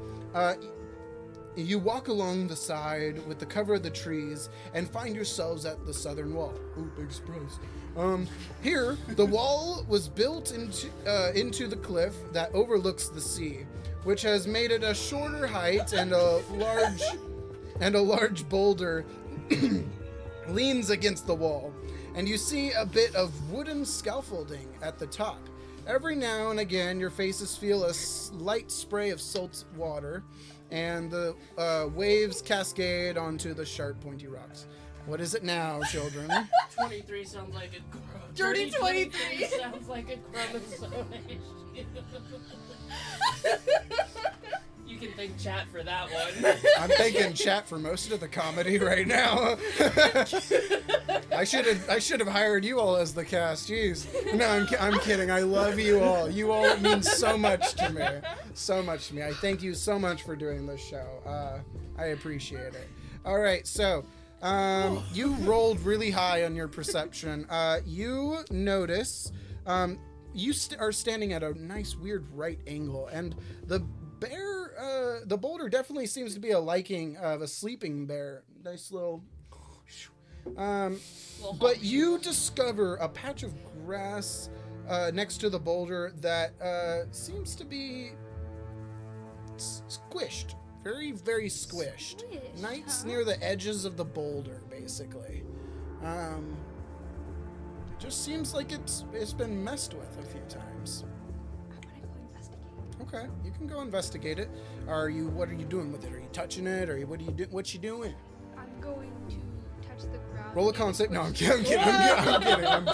You walk along the side with the cover of the trees and find yourselves at the southern wall. Ooh, big surprise. Here, the wall was built into the cliff that overlooks the sea, which has made it a shorter height, and a large boulder leans against the wall. And you see a bit of wooden scaffolding at the top. every now and again, your faces feel a light spray of salt water, and the waves cascade onto the sharp, pointy rocks. What is it now, children? 23 sounds like a crumb. Dirty 23 sounds like a chromosome issue. You can thank chat for that one. I'm thanking chat for most of the comedy right now. I should have hired you all as the cast. Jeez. No, I'm kidding. I love you all. You all mean so much to me. So much to me. I thank you so much for doing this show. I appreciate it. All right, so you rolled really high on your perception. You notice you are standing at a nice weird right angle, and the boulder definitely seems to be a liking of a sleeping bear. Nice little. But you discover a patch of grass next to the boulder that seems to be squished. Very, very squished. Nice near the edges of the boulder, basically. Just seems like it's been messed with a few times. Okay, you can go investigate it. What are you doing with it? Are you touching it? Or what you doing? I'm going to touch the ground. Roll a con save. No, I'm kidding. I'm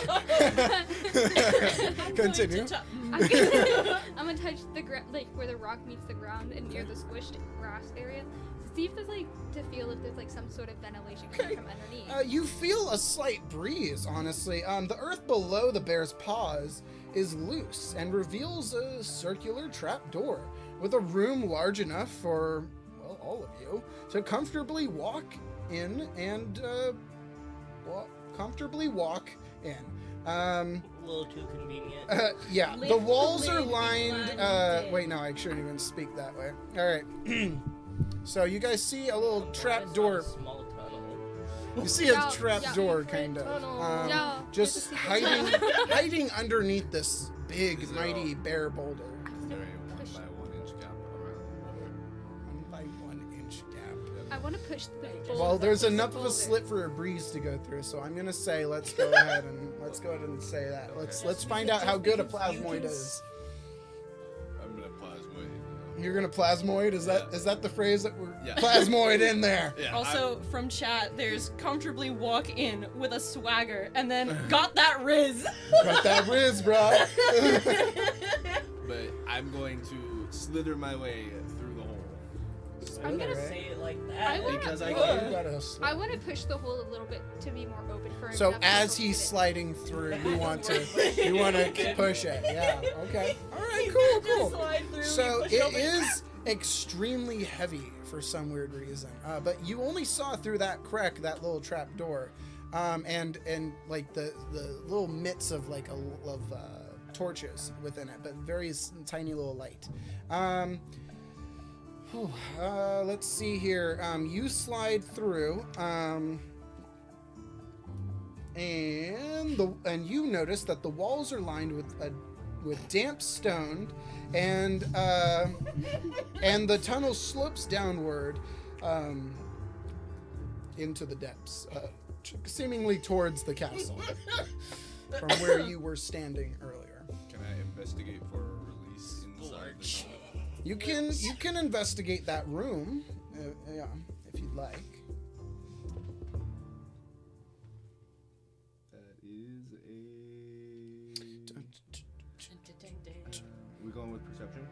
kidding. Continue. I'm gonna touch the ground, like where the rock meets the ground and near the squished grass area, to see if there's to feel if there's some sort of ventilation coming from underneath. You feel a slight breeze, honestly. The earth below the bear's paws is loose and reveals a circular trap door with a room large enough for, well, all of you to comfortably walk in and comfortably walk in. A little too convenient. Yeah, Live the walls are live lined. blind. Wait, no, I shouldn't even speak that way. All right. So you guys see a little trap door. Small tunnel. You see a Yeah, trap yeah. door, kind of. Yeah, Just it's a secret hiding underneath this big, mighty bear boulder. Is there a 1 by 1 inch gap around 1 by 1 inch gap. I want to push the boulder. Well, there's push the enough of a boulder. slit for a breeze to go through, so I'm gonna say let's go ahead and say that. Let's find out how good a plasmoid is. the I'm gonna plasmoid. You're gonna plasmoid? Is that the phrase that we're Yeah. plasmoid in there? Yeah, Also, from chat, there's comfortably walk in with a swagger, and then got that riz. Got that riz, bro. but I'm going to slither my way through the hole. I'm gonna say it like that. Because I You can. gotta I want to push the hole a little bit to be more open for. So enough as people he's to sliding through, you want to push it. Yeah. Okay. All right. Cool. So it is extremely heavy for some weird reason. But you only saw through that crack, that little trap door, and like the little mitts of torches within it, but very tiny little light. Let's see here. You slide through, and you notice that the walls are lined with damp stone, and the tunnel slopes downward into the depths, seemingly towards the castle from where you were standing earlier. Can I investigate for a release inside the tunnel? You can investigate that room, yeah, if you'd like. That is we going with perception?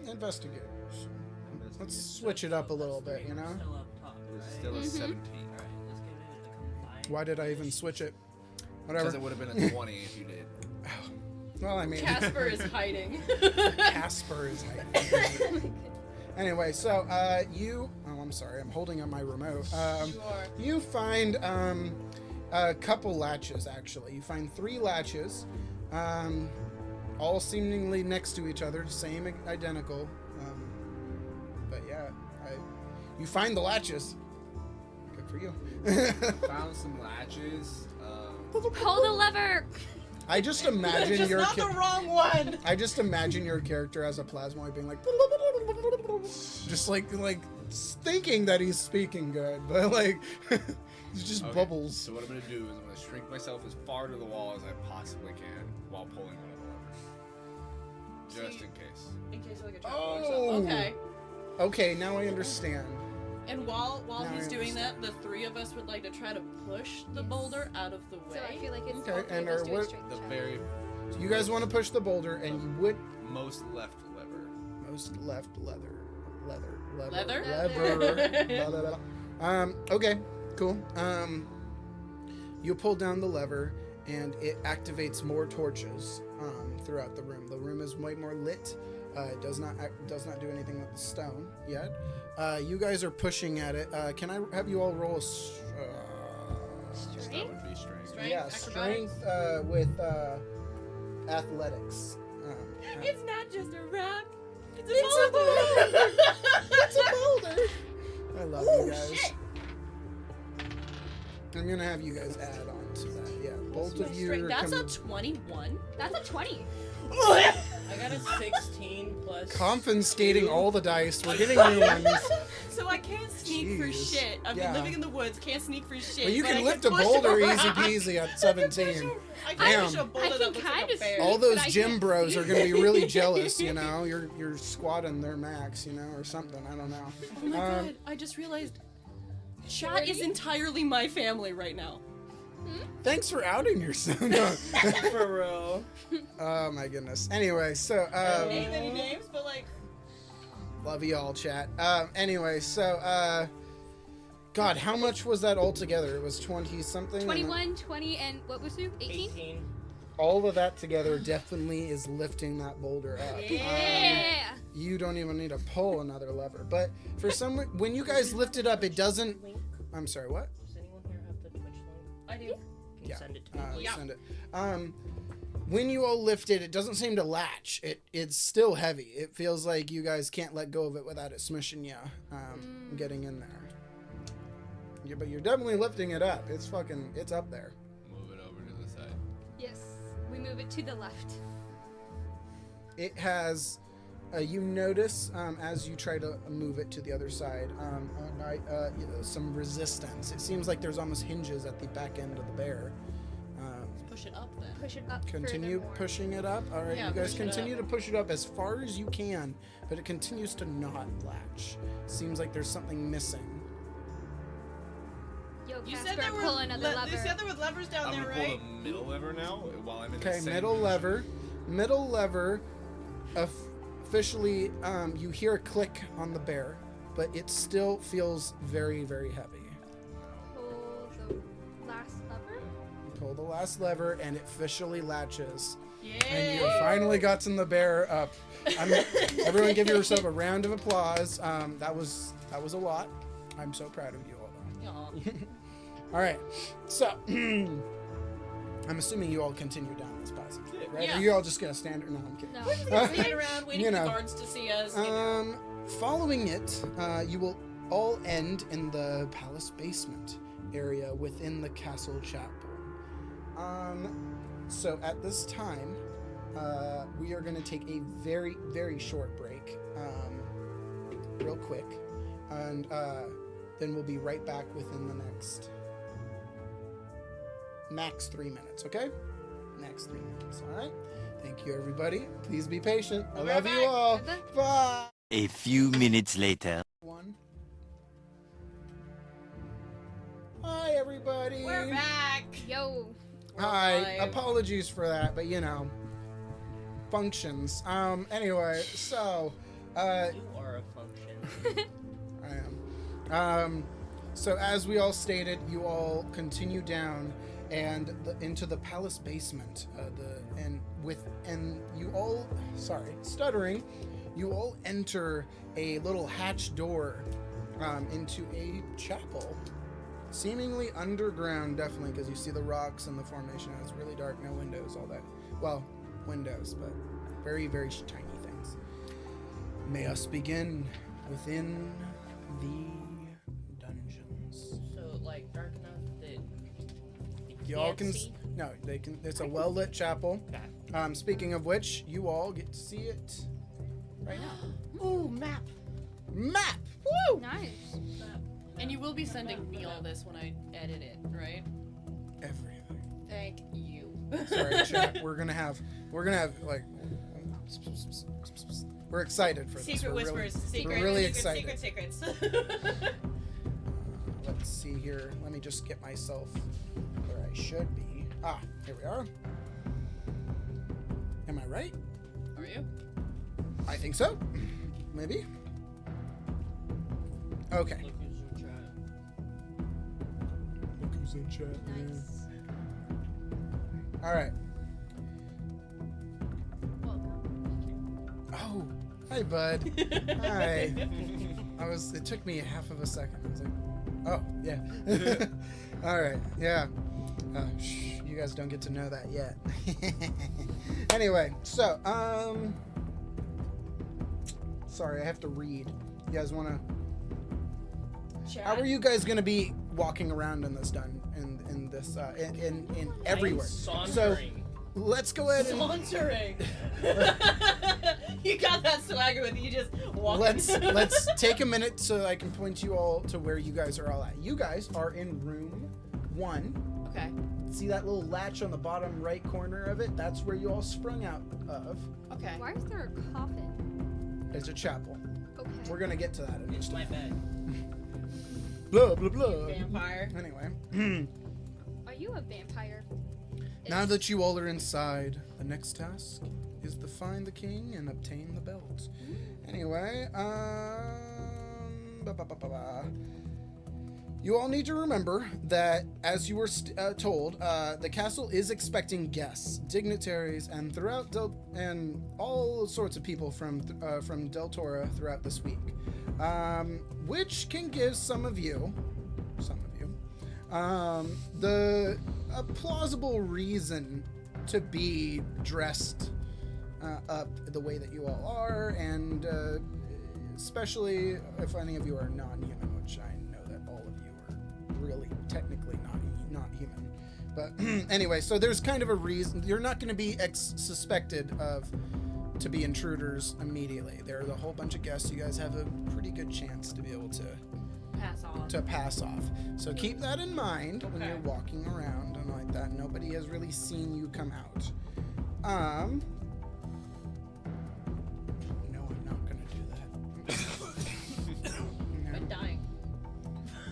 Investigate. Let's switch it up a little bit, you know? Still up top, It's right? still a 17. Alright, let's give it a combined. Why did I even switch it? Because Whatever. it would have been a 20 if you did. Well, I mean, Casper is hiding. Casper is hiding. Anyway, so you. Oh, I'm sorry. I'm holding up my remote. You find a couple latches. Actually, you find 3 latches, all seemingly next to each other, same, identical. But yeah, you find the latches. Good for you. Found some latches. Pull the lever. I just imagine Just your not the wrong one. I just imagine your character as a plasmoid being like, just like thinking that he's speaking good, but like, it's just Okay, bubbles. So what I'm gonna do is I'm gonna shrink myself as far to the wall as I possibly can while pulling one of the levers. Just in case. In case like a trap Oh. or something. Okay. Okay, now I understand. And while Now he's I doing understand. that, the three of us would like to try to push the boulder out of the way. So I feel like it's Okay, all three and of us are doing what- strength The checks. very So you guys want to push the boulder, and you would most left lever. most left leather. Leather? Leather. Okay, cool. You pull down the lever, and it activates more torches throughout the room. The room is way more lit. It does not do anything with the stone yet. You guys are pushing at it. Can I have you all roll a That Strength? would be strange. Strength? yeah, Acrobatics? strength with athletics. It's not just a rock. It's a It's a boulder. I love you guys. shit. I'm gonna have you guys add on to that. Yeah, both of you. Are That's a 21. That's a 20. I got a 16 plus. confiscating all the dice. We're getting new ones. So I can't sneak for Jeez. shit. I've Yeah. been living in the woods, can't sneak for shit. But you I can lift a push boulder around. easy peasy at 17. I can Damn. push a boulder I that can looks like kind a of bear. All those But I gym can't bros see. are gonna be really jealous, you know. You're squatting their max, you know, or something. I don't know. Oh my god, I just realized chat is entirely my family right now. Thanks for outing yourself. No. For real. Oh my goodness. Anyway, so Name any names, but like love you all, chat. Anyway, so God, how much was that altogether? It was 20 something. and 21, 20, and what was it? 18? 18. all of that together definitely is lifting that boulder up. Yeah. You don't even need to pull another lever. But for some, when you guys lift it up, it doesn't. Link? I'm sorry, what? Does anyone here have the Twitch link? I do. Can you Yeah. send it to me, please? Yeah. Send it. When you all lift it, it doesn't seem to latch. It's still heavy. It feels like you guys can't let go of it without it smishing you, getting in there. Yeah, but you're definitely lifting it up. It's up there. Move it over to the side. Yes. We move it to the left. It has, you notice as you try to move it to the other side, some resistance. It seems like there's almost hinges at the back end of the bear. Push it up then. Push it up. Continue furthermore. pushing it up. All right, Yeah, you guys push it continue up. to push it up as far as you can, but it continues to not latch. Seems like there's something missing. Yo, You Casper, said there were pull another lever. You said there were levers down I'm there, gonna pull right? the middle lever now while I'm in the Okay, same middle position. lever. Middle lever. Officially, you hear a click on the bear, but it still feels very, very heavy. Pull the last lever. You pull the last lever, and it officially latches. Yeah. And you finally gotten the bear up. Everyone give yourself a round of applause. That was a lot. I'm so proud of you all. Aw. All right, so I'm assuming you all continue down this passage, right? Yeah. Or you're all just gonna stand there? No, I'm kidding. No. Stand around waiting You for the know. guards to see us. you know. Following it, you will all end in the palace basement area within the castle chapel. So at this time, we are going to take a very, very short break, real quick, and then we'll be right back within the next max 3 minutes, okay? Max 3 minutes, all right? Thank you, everybody. Please be patient. I We'll be love right you back. all. Bye-bye. Bye. A few minutes later. One. Hi, everybody. We're back. Yo. Hi. alive. Apologies for that, but you know, functions. Anyway, so, You are a function. I am. So as we all stated, you all continue down and into the palace basement. You all enter a little hatch door into a chapel, seemingly underground, definitely, because you see the rocks and the formation. It's really dark, no windows, all that. Well, windows, but very, very tiny things. May us begin within the dungeons. So, like, dark enough that Y'all can't can see? no, they can. It's a well-lit chapel. Okay. Speaking of which, you all get to see it right now. Ooh, map. map. Woo! Nice. And you will be sending me all this when I edit it, right? Everything. Thank you. Sorry, chat. We're gonna have like. We're excited for this. Secret We're really- whispers. Secret, we're really secret, excited. secrets. Let's see here. Let me just get myself where I should be. Ah, here we are. Am I right? Are you? I think so. Maybe. Okay. Look who's in chat. Look who's in chat. Nice. All right. Welcome. Oh, hi, bud. Hi. It took me half of a second. I was like, oh, yeah. All right, yeah. You guys don't get to know that yet. Anyway, so, sorry, I have to read. You guys want to... How are you guys going to be walking around in this in everywhere? Sauntering. So, let's go ahead and... Sauntering. You got that swagger with you just walking. Let's take a minute so I can point you all to where you guys are all at. You guys are in room 1. Okay. See that little latch on the bottom right corner of it? That's where you all sprung out of. Okay. Why is there a coffin? It's a chapel. Okay. We're gonna get to that in It's just a my minute. bed. Blah blah blah. Vampire. Anyway, Are you a vampire? now that you all are inside, the next task is to find the king and obtain the belt. Anyway, you all need to remember that, as you were told, the castle is expecting guests, dignitaries, and and all sorts of people from Deltora throughout this week, which can give some of you, a plausible reason to be dressed up the way that you all are, and especially if any of you are non-human, which I know that all of you are really technically not human. But anyway, so there's kind of a reason you're not going to be suspected of to be intruders immediately. There's a whole bunch of guests. You guys have a pretty good chance to be able to pass off. So keep that in mind when you're walking around and like that. Nobody has really seen you come out. No, I'm not gonna do that. I'm dying.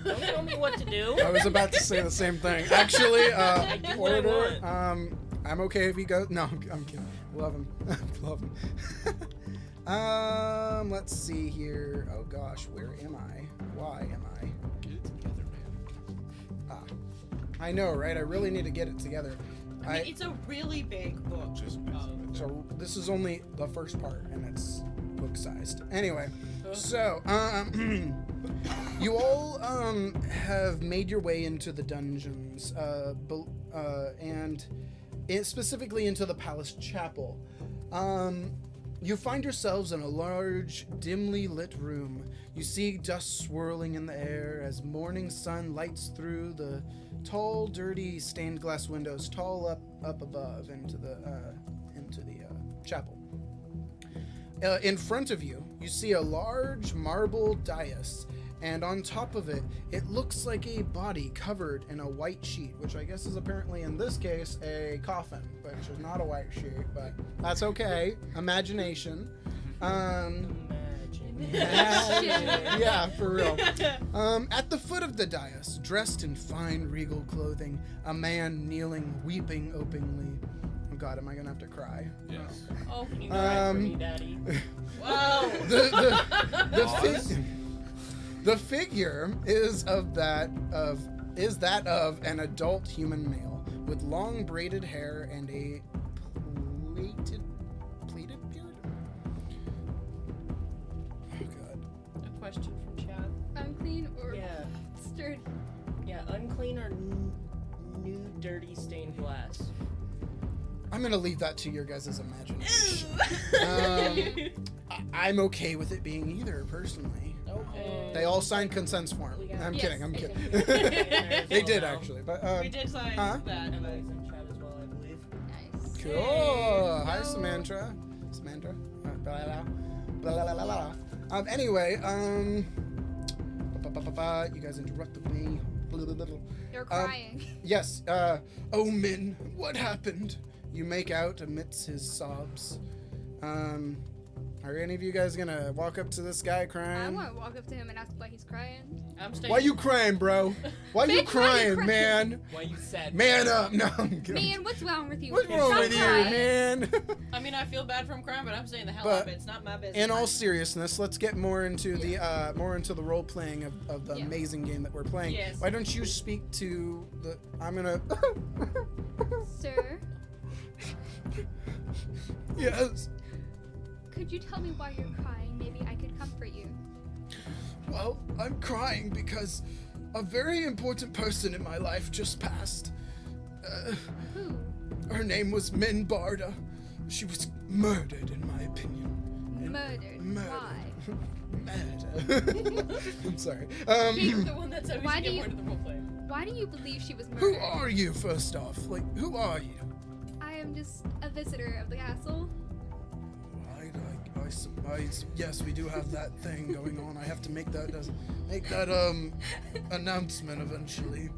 Don't tell me what to do. I was about to say the same thing. Actually, do what I Order, want. I'm okay if he goes. No, I'm kidding. Love him. Love him. Let's see here. Oh gosh, where am I? Why am I? Get it together, man. I know, right? I really need to get it together. I mean, it's a really big book. Just So this is only the first part, and it's book-sized. Anyway, so you all have made your way into the dungeons, and specifically into the palace chapel. You find yourselves in a large, dimly lit room. You see dust swirling in the air as morning sun lights through the tall, dirty, stained glass windows, tall up above into the chapel. In front of you, you see a large marble dais, and on top of it, it looks like a body covered in a white sheet, which I guess is apparently, in this case, a coffin, which is not a white sheet, but that's okay. Imagination. Yeah, for real. At the foot of the dais, dressed in fine regal clothing, a man kneeling, weeping openly. Oh God, am I gonna have to cry? Yes. Oh, Can you cry for me, Daddy? wow. The figure is that of an adult human male with long braided hair and a pleated beard. Oh God. A question from Chad. Unclean or Yeah. sturdy? Yeah, unclean or new, dirty, stained glass. I'm gonna leave that to your guys' imagination. I'm okay with it being either, personally. Okay. They all signed consent form. I'm Yes, kidding. I'm I kidding. think They did actually, but We did sign Huh? that. Emily's in chat as well, I believe. Nice. cool. Hi, No. Samantha. Samantha. Blah, blah, blah, blah, blah, blah. Anyway, you guys interrupted me. They're crying. Yes, oh Min, what happened? You make out amidst his sobs. Are any of you guys gonna walk up to this guy I crying? want to walk up to him and ask why he's crying. I'm staying. Why you crying, bro? Why you crying, man? Why you sad? Man up! No, I'm kidding. Man, what's wrong with you? What's wrong Stop with you, crying. man? I mean, I feel bad from crying, but I'm staying the hell But out of it. It's not my business. In all seriousness, let's get more into the role playing of the amazing game that we're playing. Yes. Why don't you speak to the? I'm gonna. Sir, Yes. could you tell me why you're crying? Maybe I could comfort you. Well, I'm crying because a very important person in my life just passed. Who? Her name was Min Barda. She was murdered, in my opinion. Murdered. Why? Murder. I'm sorry. He's the one that said we Why should do get you- more to the roleplay. Why do you believe she was murdered? Who are you, first off? Like, who are you? I am just a visitor of the castle. Yes, we do have that thing going on. I have to make that announcement eventually.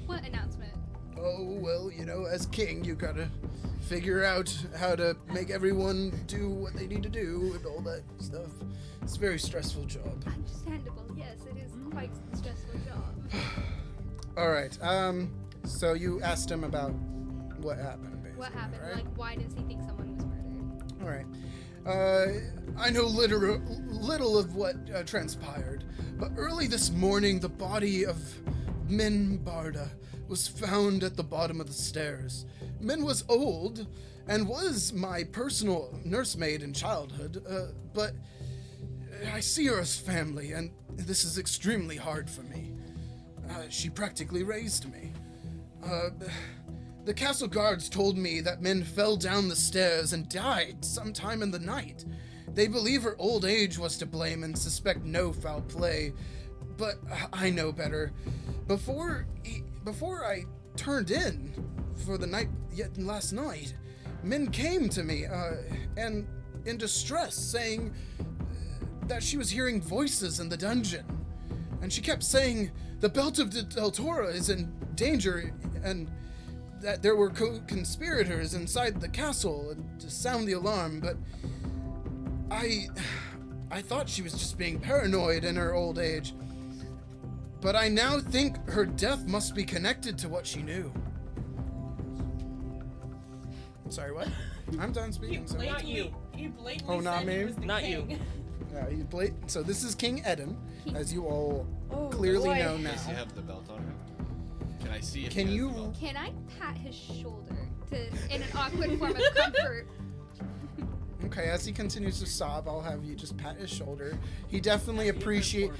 What announcement? Oh, well, you know, as king, you gotta figure out how to make everyone do what they need to do and all that stuff. It's a very stressful job. Understandable. Yes, it is quite a stressful job. All right. So you asked him about what happened, basically. What happened? Right? Like, why does he think someone was murdered? All right. I know little of what transpired, but early this morning, the body of Min Barda was found at the bottom of the stairs. Min was old and was my personal nursemaid in childhood, but I see her as family, and this is extremely hard for me. She practically raised me. The castle guards told me that Min fell down the stairs and died sometime in the night. They believe her old age was to blame and suspect no foul play, but I know better. Before I turned in for the night last night, Min came to me and in distress, saying that she was hearing voices in the dungeon, and she kept saying the belt of Deltora is in danger and that there were conspirators inside the castle and to sound the alarm, but I thought she was just being paranoid in her old age. But I now think her death must be connected to what she knew. Sorry, what? I'm done speaking. So. Not you. He blatantly Oh, not said me? he was the Not king. you. Yeah, so this is King Endon, as you all Oh, clearly boy. know now. Does he have the belt on him? Can I see if Can he has you- the belt? Can I pat his shoulder in an awkward form of comfort? Okay, as he continues to sob, I'll have you just pat his shoulder. He definitely appreciate.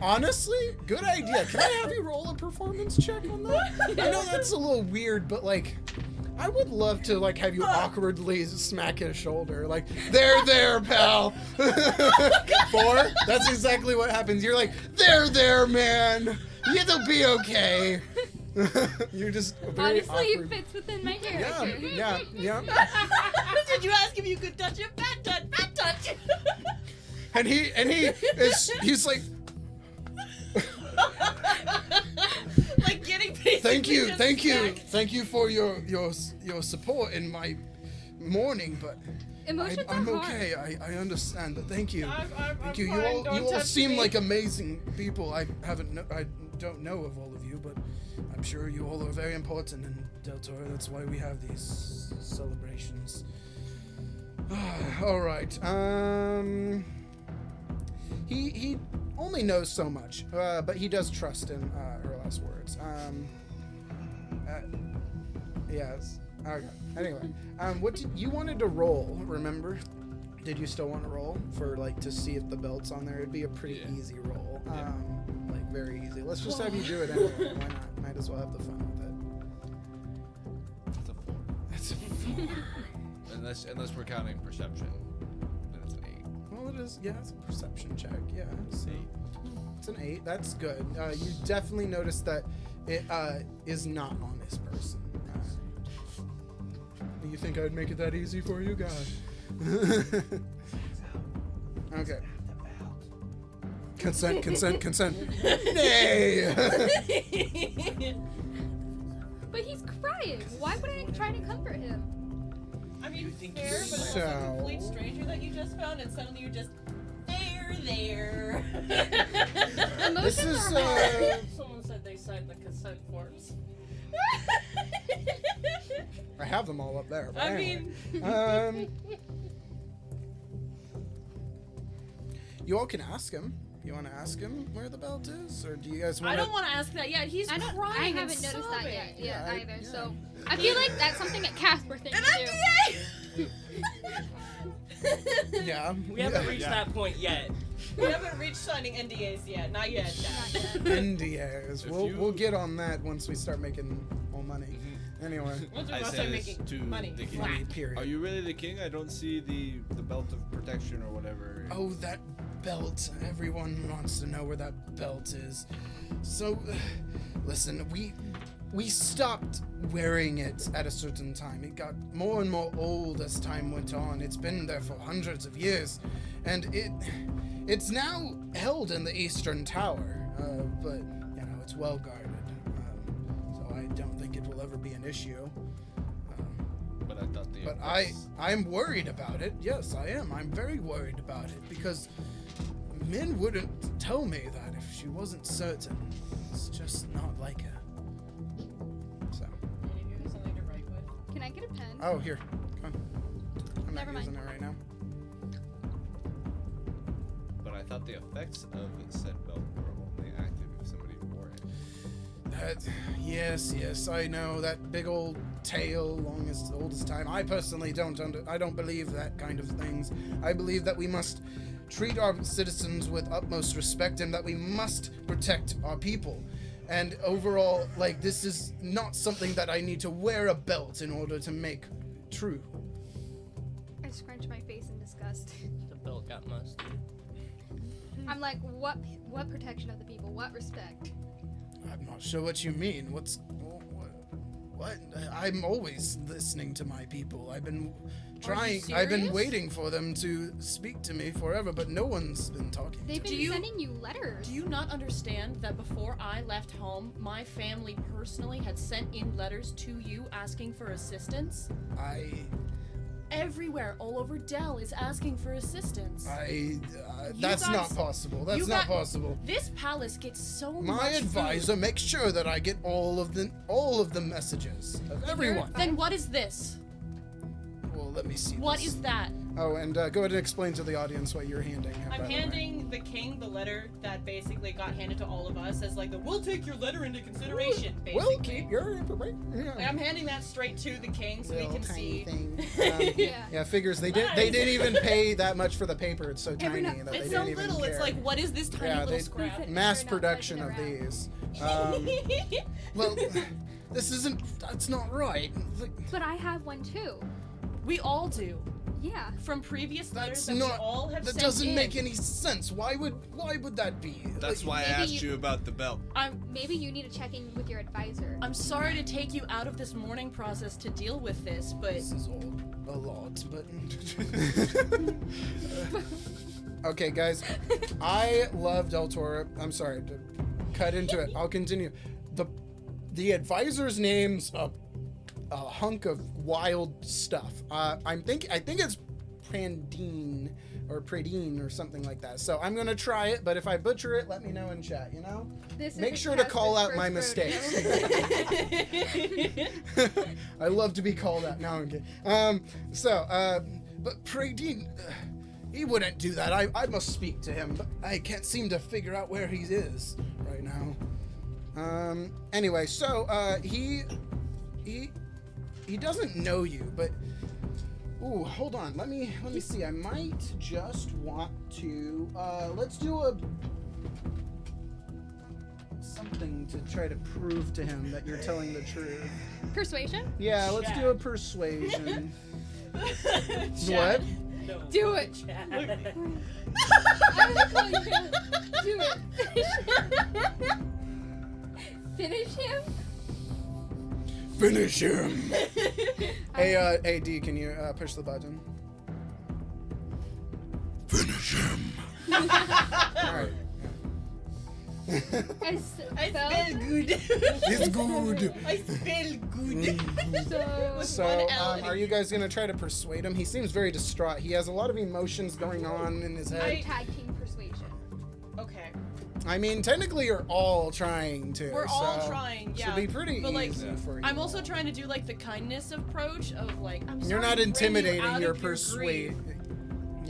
Honestly, good idea. Can I have you roll a performance check on that? I know that's a little weird, but like, I would love to like have you awkwardly smack his shoulder, like, there, pal. 4. That's exactly what happens. You're like, there, man. It'll be okay. You're just very Honestly, awkward. it fits within my character. Yeah. Did you ask if you could touch him? Bad touch. And he's like, Like getting basically thank you for your support in my mourning, but Emotions I'm are hard. okay. I understand, but thank you. I'm Thank you. fine, You don't all touch seem me. like amazing people. I don't know of all of you, but I'm sure you all are very important in Deltora. That's why we have these celebrations. All right. He only knows so much, but he does trust in her last words. Yes. Okay. Anyway, what did you wanted to roll? Remember? Did you still want to roll for like to see if the belt's on there? It'd be a pretty easy roll, like very easy. Let's just have you do it anyway. Why not? Might as well have the fun with it. It's a 4. That's a 4. Unless we're counting perception, then it's an 8. Well, it is. Yeah, it's a perception check. Yeah, so it's an 8. That's good. You definitely notice that it is not on this person. You think I'd make it that easy for you, gosh? Okay. Consent. Nay! But he's crying. Why would I try to comfort him? I mean, fair, but it's also a complete stranger that you just found, and suddenly you just there. This is, Someone said they signed the consent forms. I have them all up there. But I anyway. You all can ask him. You want to ask him where the belt is, or do you guys want? I don't want to ask that yet. He's I crying. haven't and noticed that yet. sobbing. Yeah, Yeah, either. yeah. So I feel like that's something that Casper thinks An too. NDA! Yeah. We haven't reached that point yet. We haven't reached signing NDAs yet. Not yet, Dad. Not yet. NDAs. If We'll you- we'll get on that once we start making more money. Anyway. Once we I start say this making to money. the king. Money, period. Are you really the king? I don't see the belt of protection or whatever. Oh, that belt. Everyone wants to know where that belt is. So, listen, we stopped wearing it at a certain time. It got more and more old as time went on. It's been there for hundreds of years, and it's now held in the Eastern Tower. But you know, it's well guarded, so I don't think it will ever be an issue. But I thought the. But Empress- I'm worried about it. Yes, I am. I'm very worried about it because Min wouldn't tell me that if she wasn't certain. It's just not like her. So, Any of you have something to write with? Can I get a pen? oh here, come on. I'm Never not mind. using it right now. But I thought the effects of said belt were only active if somebody wore it. Yes, I know that big old tale, long as old as time. I personally I don't believe that kind of things. I believe that we must treat our citizens with utmost respect and that we must protect our people. And overall, like, this is not something that I need to wear a belt in order to make true. I scrunch my face in disgust. The belt got musty. I'm like, what protection of the people? What respect? I'm not sure what you mean. What? I'm always listening to my people. I've been trying. I've been serious? waiting for them to speak to me forever, but no one's been talking. They've to been me. sending you letters. Do you not understand that before I left home, my family personally had sent in letters to you asking for assistance? Everywhere, all over Dell, is asking for assistance. That's guys- not possible. That's you not got- possible. This palace gets so much My food. advisor makes sure that I get all of the messages of everyone. Then what is this? Well, let me see. What this. is that? Oh, and go ahead and explain to the audience what you're handing. by I'm the way. handing the king the letter that basically got handed to all of us as like the we'll take your letter into consideration. Basically. We'll keep your information. Yeah. I'm handing that straight to the king so we Little can tiny see. thing. Yeah. Yeah, figures they didn't even pay that much for the paper. It's so tiny that they It's didn't so even little. care. It's like, what is this tiny Yeah, little they- scrap? mass They're not production of budging around. these. Well, this isn't. That's not right. Like, But I have one too. We all do. Yeah. From previous letters that's that not. we all have That sent doesn't in. make any sense. Why would that be? That's Like, why I maybe asked you about the belt. Maybe you need to check in with your advisor. I'm sorry to take you out of this mourning process to deal with this, but This is all a lot, but. Okay, guys. I love Deltora. I'm sorry to cut into it. I'll continue. The advisor's name's a hunk of wild stuff. I think it's Prandine or Pradine or something like that. So I'm gonna try it, but if I butcher it, let me know in chat. You know. This Make isn't sure to Casper's call out first my rodeo. mistakes. I love to be called out. Now I'm kidding. But Pradine, he wouldn't do that. I must speak to him, but I can't seem to figure out where he is right now. Anyway, so he doesn't know you, but ooh, hold on. Let me see. I might just want to let's do something to try to prove to him that you're telling the truth. Persuasion? Yeah, let's do a persuasion. What? No, Do it. Chad. I'm gonna call you him. Do it. Finish him? Finish him. Hey, D, can you push the button? Finish him. All right. I I spelled smell good. It's good. I smell good. So So, L in are you guys gonna try to persuade him? He seems very distraught. He has a lot of emotions going on in his head. tag team persuasion. Okay. I mean, technically, you're all trying to. We're all so trying, yeah. Should be pretty But, like, easy for you. I'm also trying to do like the kindness approach of like I'm You're sorry not to bring you intimidating. out You're of your grief. persuade.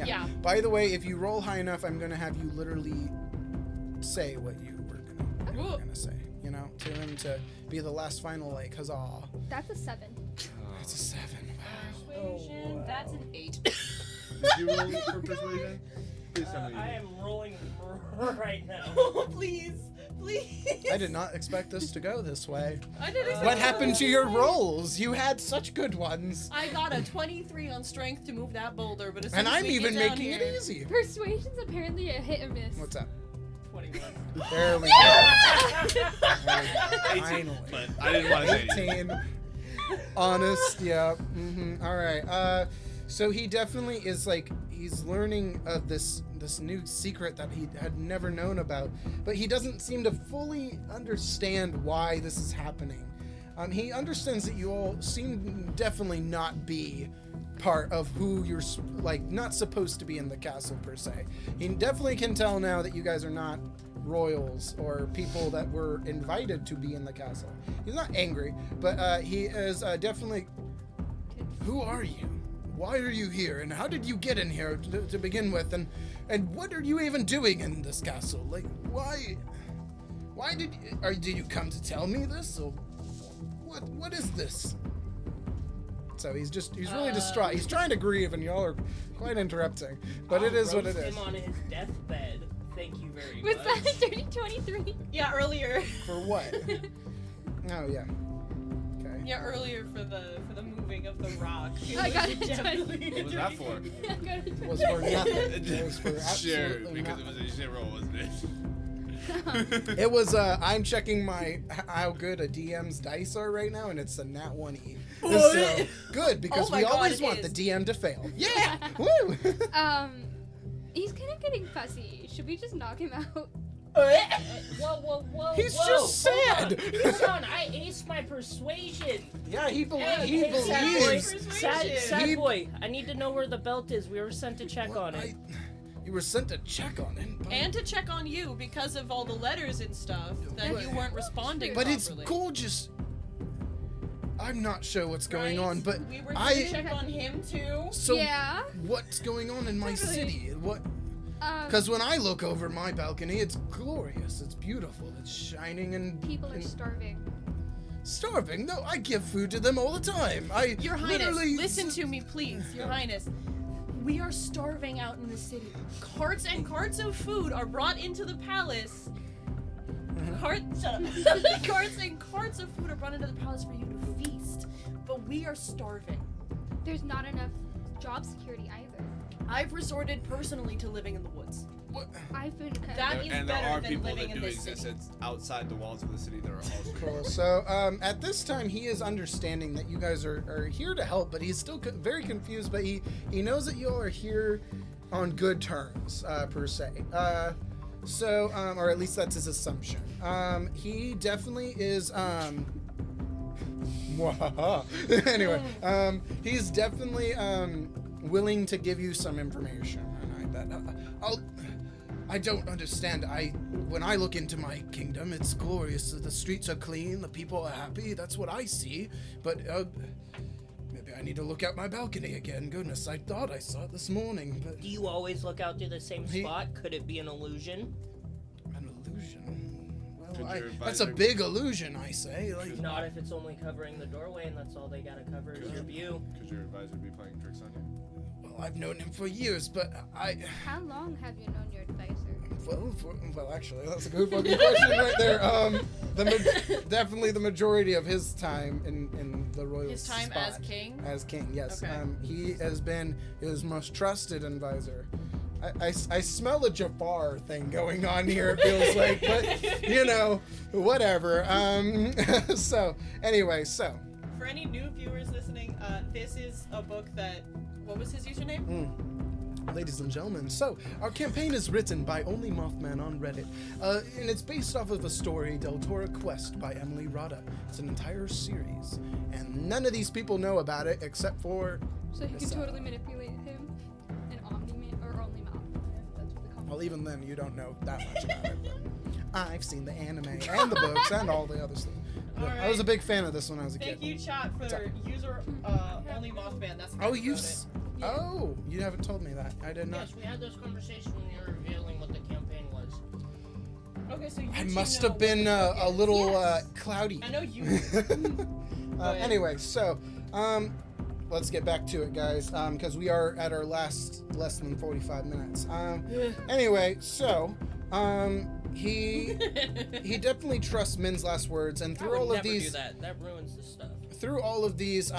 Yeah. By the way, if you roll high enough, I'm gonna have you literally say what you were gonna say. You know, to him to be the last final like huzzah. That's a 7. That's a 7. Persuasion, that's an 8. Did you roll for persuasion? Please tell me. I am rolling right now. Oh, please. Please. I did not expect this to go this way. I didn't expect What that. happened to your rolls? You had such good ones. I got a 23 on strength to move that boulder, but as soon And as I'm we get even down making here, it easy. Persuasion's apparently a hit or miss. What's up? 21. Barely. Finally. But I didn't want to say anything. 18. Honest, yeah. All right. So he definitely is like he's learning of this new secret that he had never known about, but he doesn't seem to fully understand why this is happening. He understands that you all seem definitely not be part of who you're like not supposed to be in the castle per se. He definitely can tell now that you guys are not royals or people that were invited to be in the castle. He's not angry, but he is definitely. Who are you? Why are you here? And how did you get in here to begin with? And what are you even doing in this castle? Like, why did you come to tell me this? Or what is this? So he's really distraught. He's trying to grieve, and y'all are quite interrupting. But it is what it Roast is. him on his deathbed. Thank you very Was much. that a dirty 23? Yeah, earlier. For what? Oh yeah. Okay. Yeah, earlier for the moving of the rock. I got it. What was that for? I got it. It was for nothing. It was for Sure, absolutely because it nothing. was a shit roll, wasn't it? It was I'm checking how good a DM's dice are right now, and it's a nat 1e. So good, because Oh my we God, always it want is. the DM to fail. Yeah! Woo! He's kind of getting fussy. Should we just knock him out? Whoa. He's whoa. just Hold sad. Hold on, I aced my persuasion. Yeah, he Hey, believes. Sad boy, I need to know where the belt is. We were sent to check on it. You were sent to check on it. And to check on you because of all the letters and stuff that you weren't responding But properly. it's gorgeous. I'm not sure what's going Right? on, but we were going to check on him too. So Yeah. what's going on in my Totally. city? What? Because when I look over my balcony, it's glorious. It's beautiful. It's shining and People are starving. starving. No, I give food to them all the time. Your Highness, literally listen to me, please. Your Highness. We are starving out in the city. Carts and carts of food are brought into the palace. Carts and carts of food are brought into the palace for you to feast. But we are starving. There's not enough job security either. I've resorted personally to living in the woods. What? I've been kind That of... is And there better are than people living that in do this exist city. outside the walls of the city that are also Cool. So at this time, he is understanding that you guys are here to help, but he's still very confused. But he knows that you all are here on good terms, per se. So, or at least that's his assumption. He definitely is. Anyway, he's definitely willing to give you some information. I don't understand. When I look into my kingdom, it's glorious. The streets are clean, the people are happy. That's what I see. But maybe I need to look out my balcony again. Goodness, I thought I saw it this morning. But Do you always look out through the same spot? Could it be an illusion? an illusion. Well, Could your that's a advisor- big illusion, I say. Like, Not if it's only covering the doorway and that's all they gotta cover is your view. Could your advisor be playing tricks on you? well, I've known him for years, but How long have you known your advisor? Well, actually, that's a good fucking question right there. Definitely the majority of his time in the royal His time spot. as king? As king, yes. Okay. He has been his most trusted advisor. I smell a Jafar thing going on here, it feels like, but, you know, whatever. So, anyway, For any new viewers listening, this is a book that... What was his username? ladies and gentlemen. So, our campaign is written by Only Mothman on Reddit, and it's based off of a story, Deltora Quest by Emily Rada. It's an entire series, and none of these people know about it except for... So you can totally manipulate him. An Omni-Man, or only Mothman. That's what they call him. Well, even then, you don't know that much about it. But I've seen the anime and the books and all the other stuff. But I was a big fan of this when I was a kid. Thank you, chat, for user only Mothman. That's Oh, Oh, you haven't told me that. I did not. Yes, we had this conversation when you were revealing what the campaign was. Okay, so I must have been a little cloudy. I know you. Anyway, so let's get back to it, guys, because we are at our less than 45 minutes. Anyway, so he definitely trusts Min's last words, and through all of these, do that ruins the stuff. Through all of these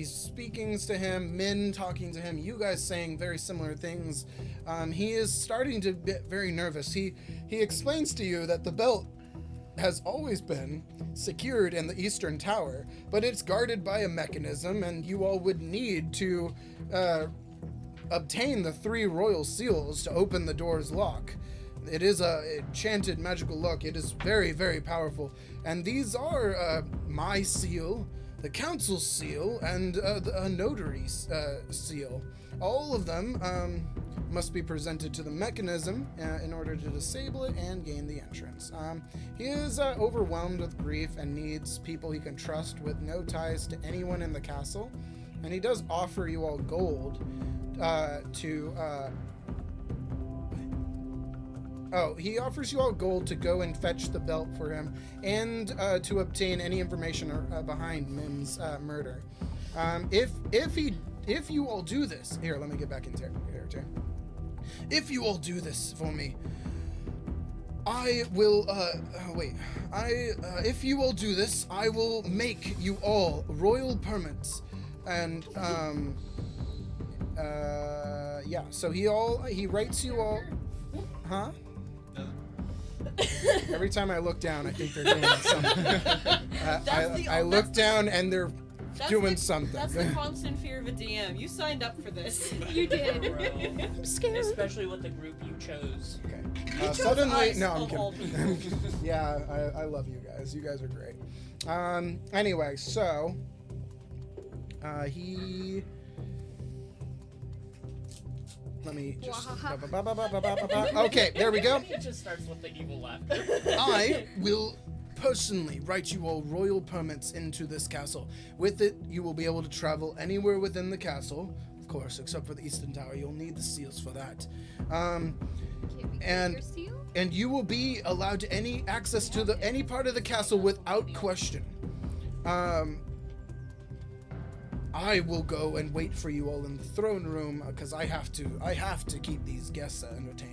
speakings to him, Min talking to him, you guys saying very similar things, he is starting to get very nervous. He explains to you that the belt has always been secured in the Eastern Tower, but it's guarded by a mechanism, and you all would need to obtain the 3 royal seals to open the door's lock. It is a enchanted magical lock. It is very, very powerful. And these are my seal, the council seal, and a notary seal. All of them must be presented to the mechanism in order to disable it and gain the entrance. He is overwhelmed with grief and needs people he can trust with no ties to anyone in the castle. And he does offer you all gold he offers you all gold to go and fetch the belt for him and to obtain any information behind Min's murder. If you all do this, here, let me get back in here, Jay. If you all do this for me, I will, if you all do this, I will make you all royal permits. And, yeah, so he writes you all, huh? Every time I look down, I think they're doing something. I look down and they're doing something. That's the constant fear of a DM. You signed up for this. You did. I'm scared. Especially with the group you chose. Okay. Suddenly, no, I'm kidding. Yeah, I love you guys. You guys are great. Anyway, so he. Let me just. Okay, there we go. It just starts with the evil laughter. I will personally write you all royal permits into this castle. With it, you will be able to travel anywhere within the castle, of course, except for the Eastern Tower. You'll need the seals for that. And you will be allowed to any access to any part of the castle without question. I will go and wait for you all in the throne room because I have to keep these guests entertained.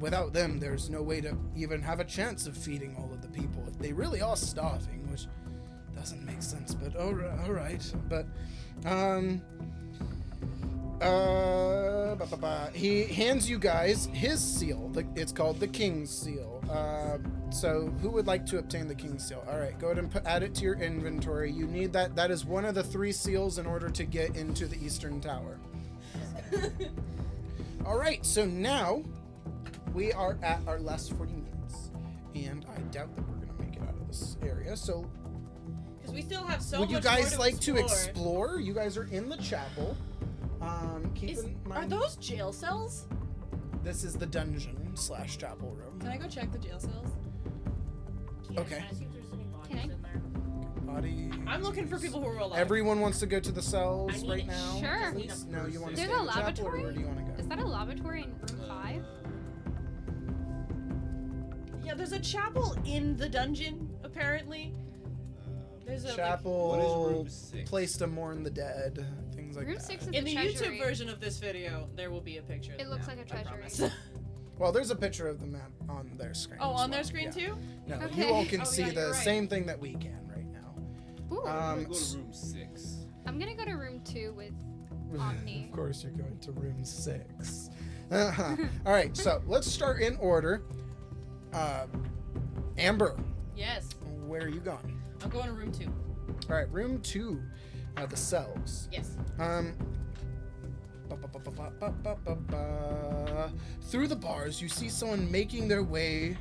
Without them, there's no way to even have a chance of feeding all of the people. If they really are starving, which doesn't make sense, but all right. But he hands you guys his seal. It's called the King's Seal. So who would like to obtain the King's Seal? All right, go ahead and add it to your inventory. You need that. That is one of the 3 seals in order to get into the Eastern Tower. All right, so now we are at our last 40 minutes, and I doubt that we're gonna make it out of this area. So, because we still have so would much you guys more like to explore? You guys are in the chapel. Keep in mind, are those jail cells? This is the dungeon/chapel room. Can I go check the jail cells? Okay. Can I see if there's any bodies Can I? in there? Body. I'm looking for people who are alive. Everyone wants to go to the cells I need right it. now. Sure. No, you want to There's stay a in the chapel, or lavatory? where do you want to Is go? that a lavatory in room 5? Yeah, there's a chapel in the dungeon, apparently. There's a Chapel. What is room 6? Place to mourn the dead. Things like Room that. 6 is in the treasury. YouTube version of this video, there will be a picture. of It the looks map, like a I treasury. promise. Well, there's a picture of the map on their screen. Oh, as on their well. screen Yeah. too? No, Okay. you all can Oh, see yeah, the you're right. same thing that we can right now. Ooh. I'm gonna go to room 6. I'm gonna go to room 2 with Omni. Of course, you're going to room 6. All right, so let's start in order. Amber, Yes. where are you going? I'm going to room 2. All right, room 2, the cells. Yes. Through the bars, you see someone making their way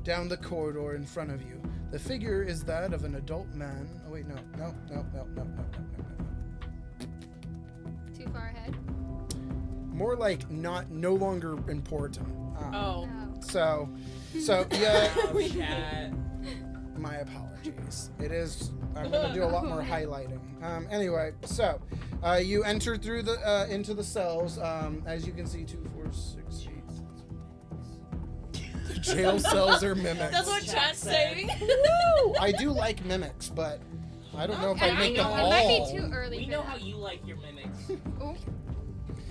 down the corridor in front of you. The figure is that of an adult man. Oh wait, no. Too far ahead. More like no longer important. Oh. So yeah. Chat. My apologies. It is. I'm gonna do a lot more highlighting. Anyway, so you enter through the into the cells. As you can see, 2, 4, 6, 8. The jail cells are mimics. That's what chat's saying. Woo! I do like mimics, but I don't know if I make them It all. might be too early. We for know that. how you like your mimics. Ooh.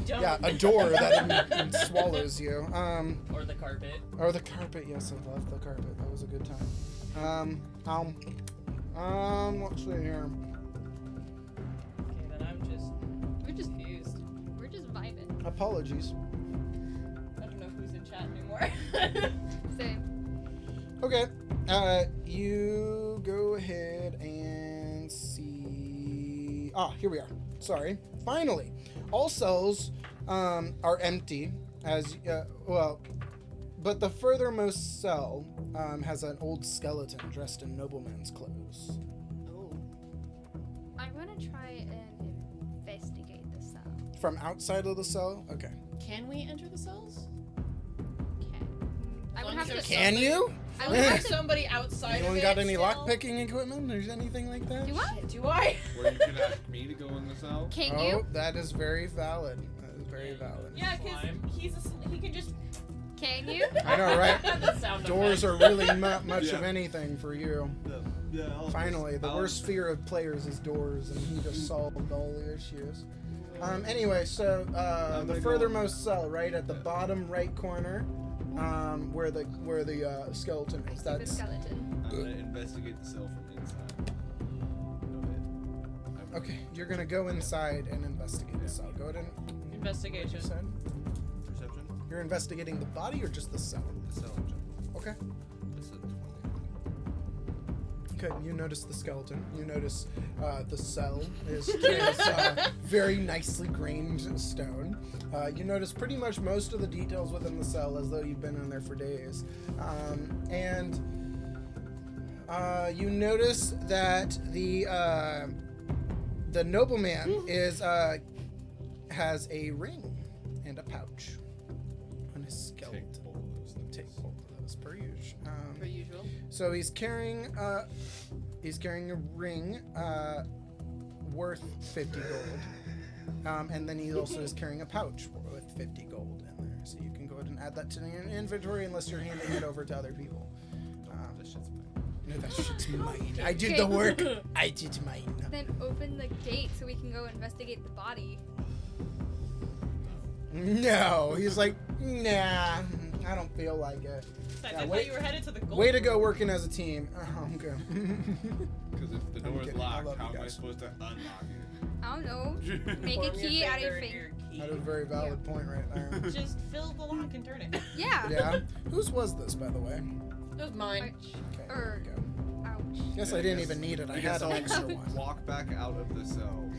Yeah, a door that swallows you. Or the carpet. Or the carpet. Yes, I love the carpet. That was a good time. Let's see here. Okay, then I'm just We're just confused. We're just vibing. Apologies. I don't know who's in chat anymore. Same. Okay. You go ahead and see. Here we are. Sorry. Finally, all cells are empty. But the furthermost cell has an old skeleton dressed in nobleman's clothes. Oh. I want to try and investigate the cell. From outside of the cell? Okay. Can we enter the cells? Okay. I would have to. Can you? I would have to. Somebody outside Anyone of it got any still? lockpicking equipment or anything like that? Do I? Do I? Where you can ask me to go in the cell? Can Oh, you? that is very valid. That is very valid. Yeah, because he can just. Can you? I know, right? The sound Doors are effect. really not much of Yeah. anything for you. Yeah. Finally, the worst fear of players is doors, and he just solved all the issues. Anyway, so the furthermost cell, right at the bottom right corner, where the skeleton I is. see the That's skeleton. I'm gonna investigate the cell from inside. Go ahead. okay. You're gonna go inside and investigate the cell. Go ahead and Investigation. Perception. Perception? You're investigating the body or just the cell? The cell in general. Okay. This is 20. Okay, you notice the skeleton. You notice the cell is very nicely grained stone. You notice pretty much most of the details within the cell as though you've been in there for days. And you notice that the nobleman has a ring and a pouch on his skeleton. Take hold of those per usual. Per usual. So he's carrying a ring worth 50 gold, and then he also is carrying a pouch with 50 gold in there. So you can go ahead and add that to your inventory unless you're handing it over to other people. This shit's mine. No, that shit's mine. I did the work. I did mine. Then open the gate so we can go investigate the body. No, he's like, nah, I don't feel like it. Besides, Yeah, I wait- thought you were headed to the gold. Way to go working as a team. I'm good. Because if the door is kidding. I locked, love how you am I guys. supposed to unlock it? I don't know. Make a Form your key out of your finger finger. and your key. That is a very valid point right there. Just fill the lock and turn it. Yeah. Yeah. Whose was this, by the way? That was mine. Ouch. Okay, Or there we go. ouch. Guess I didn't even need it. I had an extra one. Walk back out of the cell,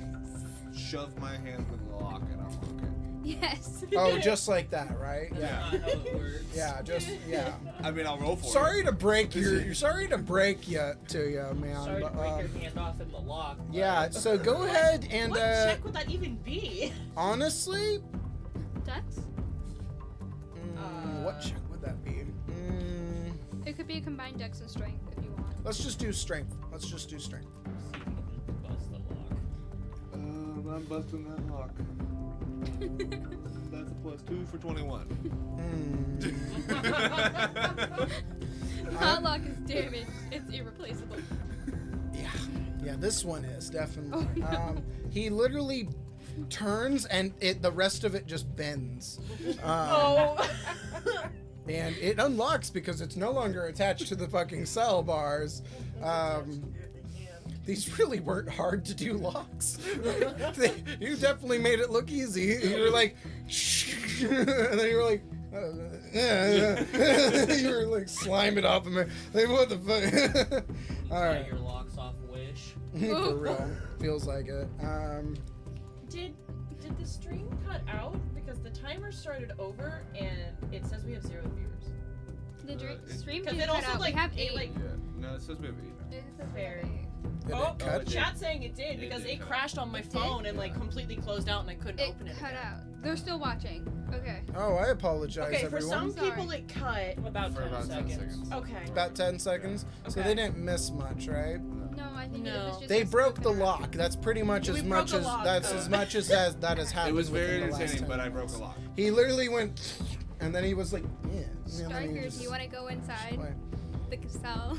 shove my hand in the lock, and unlock it. Yes. Oh, just like that, right? That's Yeah. not how it works. Yeah, just yeah. I mean, I'll roll for Sorry to break you to you, man. Sorry to but, break your hand off in the lock. but- yeah, so go ahead and What check would that even be? honestly, Dex? what check would that be? It could be a combined dex and strength if you want. Let's just do strength. Let's just do strength. Bust the lock. I'm busting that lock. That's a +2 for 21. That lock is damaged. It's irreplaceable. Yeah, this one is definitely. He literally turns and the rest of it just bends. Oh. And it unlocks because it's no longer attached to the fucking cell bars. These really weren't hard to do locks. You definitely made it look easy. You were like, and then you were like, you were like, slime it off of me. Like, what the fuck? You All buy right. your locks off Wish. For real. Feels like it. Did the string cut out? the timer started over and it says we have 0 viewers. The stream Because didn't it cut also out. like we have it 8. like Yeah. No, it says we have 8 now. It says Fair. we have 8. Did oh, it cut? it did. chat saying it did It because did it cut. crashed on my It did? phone and like Yeah. completely closed out and I couldn't It open it. cut again. out. They're still watching. Okay. Oh, I apologize, Okay, for everyone. some people it cut. About For 10 about 10 seconds. seconds. Okay. About 10 seconds. So Okay. they didn't miss much, right? No, I think it No. was just. They us broke the goofing around. lock. That's pretty much We as broke much a as lock. that's as much as that has happened. It was very within the last entertaining, 10 but I broke minutes. a lot. He literally went, and then he was like, yeah. And then he Striker, just do you want to go inside went. the cell?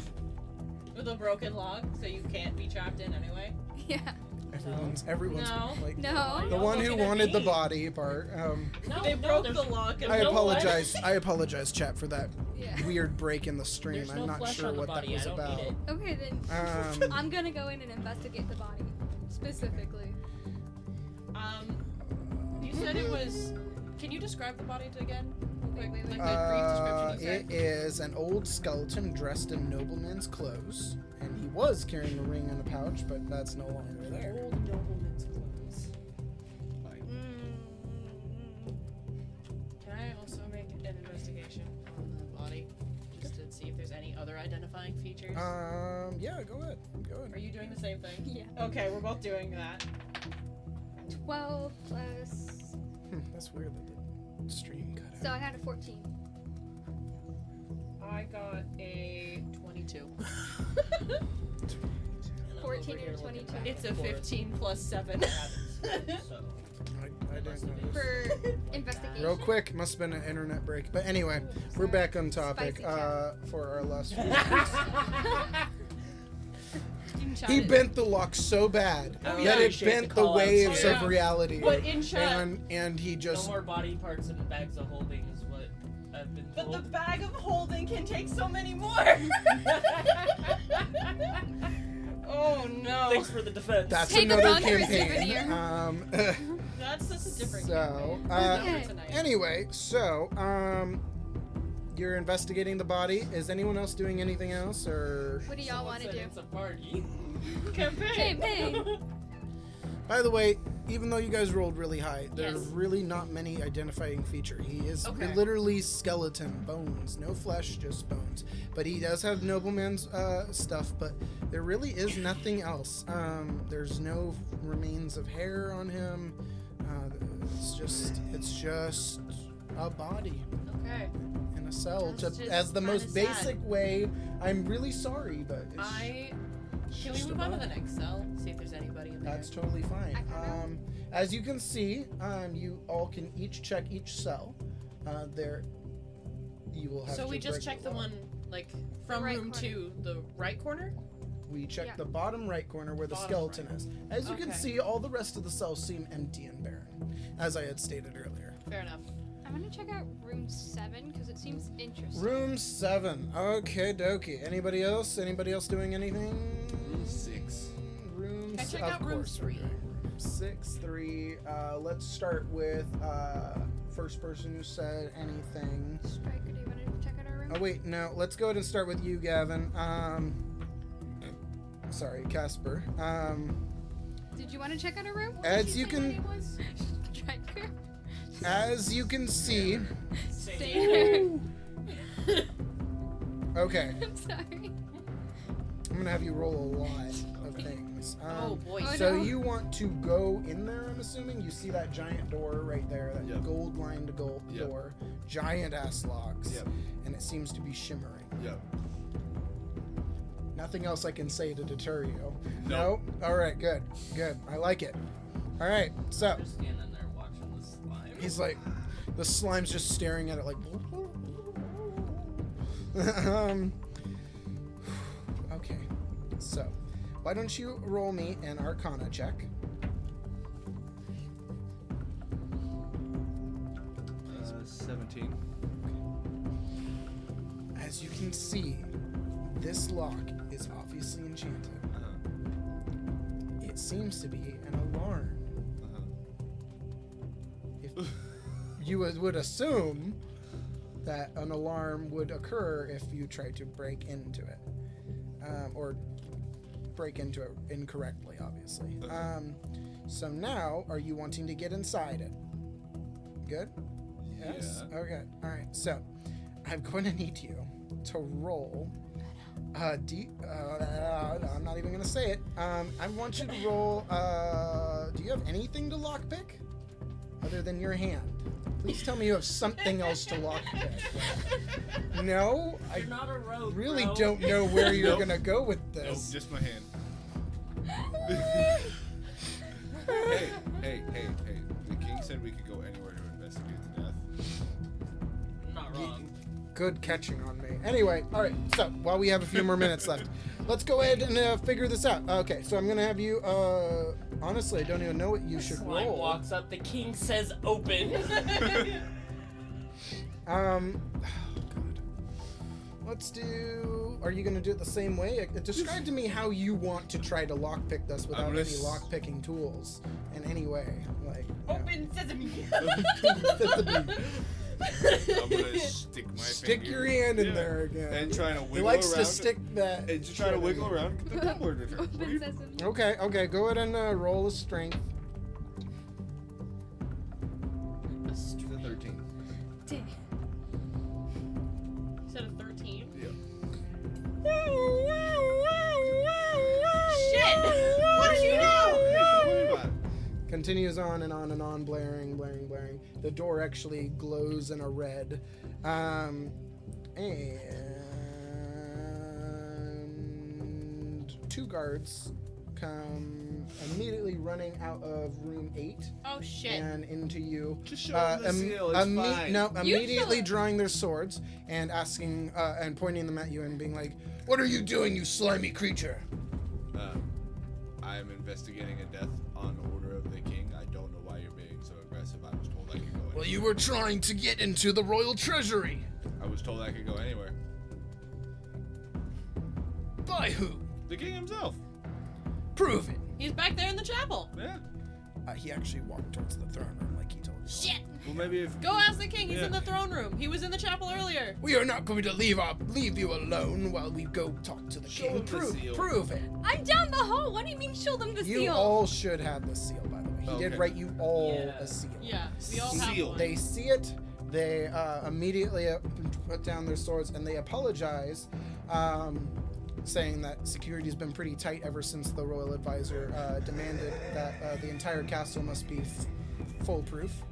With a broken lock, so you can't be trapped in anyway. Yeah. Everyone's No. like No. the one who Looking at wanted the me. body part. No, They no, broke there's, the lock and I no apologize. I apologize, chat, for that Yeah. weird break in the stream. there's I'm no not flesh sure on the what body. that was I don't about. need it. Okay then. Um, I'm gonna go in and investigate the body specifically. You said it was. Can you describe the body again? Quick, Wait. like the brief description you It said. is an old skeleton dressed in nobleman's clothes, and he was carrying a ring in a pouch, but that's no longer there. Old nobleman's clothes. Can I also make an investigation on the body, just to see if there's any other identifying features? Yeah, go ahead. Are you doing the same thing? Yeah. Okay, we're both doing that. 12 plus. That's weird that the stream cut out. So I had a 14. I got a 22. 14 and 22. It's a 15 plus 7. So, I didn't know. For investigation. Real quick, must have been an internet break. But anyway, we're back on topic Spicy chat. for our last few In chat He it- bent the lock so bad I that really it appreciate bent the the call-outs. waves Oh, of yeah. reality. But in chat, And he no just more body parts and bags of holding is what I've been but told. the bag of holding can take so many more. Oh no. Thanks for the defense. that's Take a another run for a campaign. souvenir. That's a different So, campaign. uh, Not for tonight. anyway, so you're investigating the body. Is anyone else doing anything else, or? What do y'all Someone want to said do? It's a party. Campaign. Campaign. By the way, even though you guys rolled really high, there's Yes. really not many identifying feature. He is Okay. literally skeleton, bones, no flesh, just bones. But he does have nobleman's stuff, but there really is nothing else. There's no remains of hair on him. It's just a body Okay. in a cell. That's just As the most kinda sad. basic way, I'm really sorry, but it's Can we just a move on to the body. next cell? See if there's anybody in there. That's totally fine. I can As you can see, you all can each check each cell. There, you will have So to we just break checked the lock. one like from right room corner. 2, the right corner. We checked Yeah. the bottom right corner where the Bottom skeleton right. is. As you can Okay. see, all the rest of the cells seem empty and barren, as I had stated earlier. Fair enough. I'm gonna check out room 7 because it seems interesting. Room 7. Okay, dokie. Anybody else? Anybody else doing anything? 6. Room. Can I check of out room course we're 3? doing room 6, 3. Let's start with first person who said anything. Striker, do you want to check out our room? Oh wait, no. Let's go ahead and start with you, Gavin. Sorry, Casper. Did you want to check out our room? As you can, Striker. as you can see. Stay there. Okay, I'm sorry. I'm gonna have you roll a lot of things. Oh boy. Oh, So no. you want to go in there? I'm assuming you see that giant door right there, that Yep. gold-lined Yep. door, giant ass locks, Yep. and it seems to be shimmering. Yep. Nothing else I can say to deter you. No. All right, good, good. I like it. All right, so Just standing there watching the slime. he's like, the slime's just staring at it like. Okay, so why don't you roll me an Arcana check? 17. As you can see, this lock is obviously enchanted. It seems to be an alarm. If you would assume that an alarm would occur if you tried to break into it, or break into it incorrectly, obviously. So now, are you wanting to get inside it? Good? Yes? Yeah. Okay. Alright, so I'm going to need you to roll I'm not even going to say it. I want you to roll, do you have anything to lockpick? Other than your hand? Please tell me you have something else to lockpick. No? I You're not a rogue, really bro. don't know where you're Nope. going to go with Nope, this. just my hand. Hey. The king said we could go anywhere to investigate the death. Not wrong. Good catching on me. Anyway, all right. So while we have a few more minutes left, let's go ahead and figure this out. Okay, so I'm gonna have you. Honestly, I don't even know what you should Slime roll. walks up. The king says open. Oh God. Let's do. Are you gonna do it the same way? Describe to me how you want to try to lockpick this without gonna any lockpicking tools in any way. Like. Open sesame. I'm gonna stick my Stick finger. your hand in Yeah. there again. And trying to He wiggle likes around. to stick that. And just trying to wiggle around and get the tumbler to turn. What are you- Open sesame. Okay. Go ahead and roll a strength. It's a 13. Dang. You said a 13? Yeah. Shit! What did you do? Hey, don't worry about it. Continues on and on and on, blaring. The door actually glows in a red. And 2 guards come immediately running out of room 8 Oh shit. and into you. Just show him the seal, it's fine. No, You immediately should- drawing their swords and asking and pointing them at you and being like, "What are you doing, you slimy creature?" I am investigating a death on order of the king. I don't know why you're being so aggressive. I was told I could go anywhere. Well, you were trying to get into the royal treasury. I was told I could go anywhere. By who? The king himself. Prove it. He's back there in the chapel. Yeah. He actually walked towards the throne room like he told you. Shit! Well, maybe if Go ask the king. He's Yeah. in the throne room. He was in the chapel earlier. We are not going to leave you alone while we go talk to the Show king. him the seal. Prove it. I'm down the hall. What do you mean show them the You seal? all should have the seal, by the way. He did Okay. write you all Yeah. a seal. Yeah, we all Seal. have one. They see it. They immediately put down their swords and they apologize, saying that security's been pretty tight ever since the royal advisor demanded that the entire castle must be foolproof.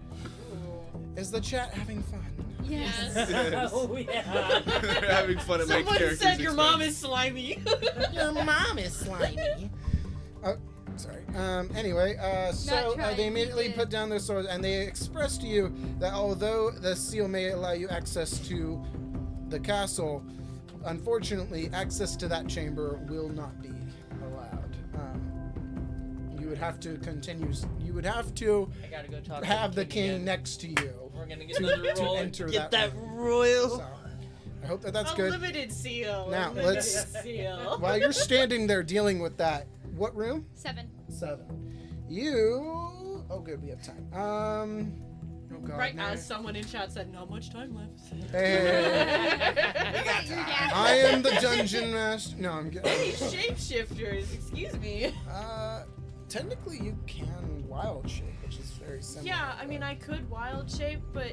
Is the chat having fun? Yes. Oh yeah. they're having fun at my Someone character's said your mom expense. is slimy. Your mom is slimy. Oh, sorry. Anyway, so trying, they he immediately did. put down their swords and they expressed to you that although the seal may allow you access to the castle, unfortunately, access to that chamber will not be allowed. You would have to continue. You would have to I gotta go talk have to the king again. next to you We're gonna get to, another to roll. enter Get that that room. royal. So, I hope that that's good. Unlimited seal. Now, Unlimited let's- seal. While you're standing there dealing with that, what room? 7. 7. You. Oh, good. We have time. Oh God. Right now- as someone in chat said, not much time left. Hey, I am the dungeon master. No, I'm Hey, kidding. shapeshifters, excuse me. Technically, you can wild shape, which is very similar. Yeah, I mean, I could wild shape, but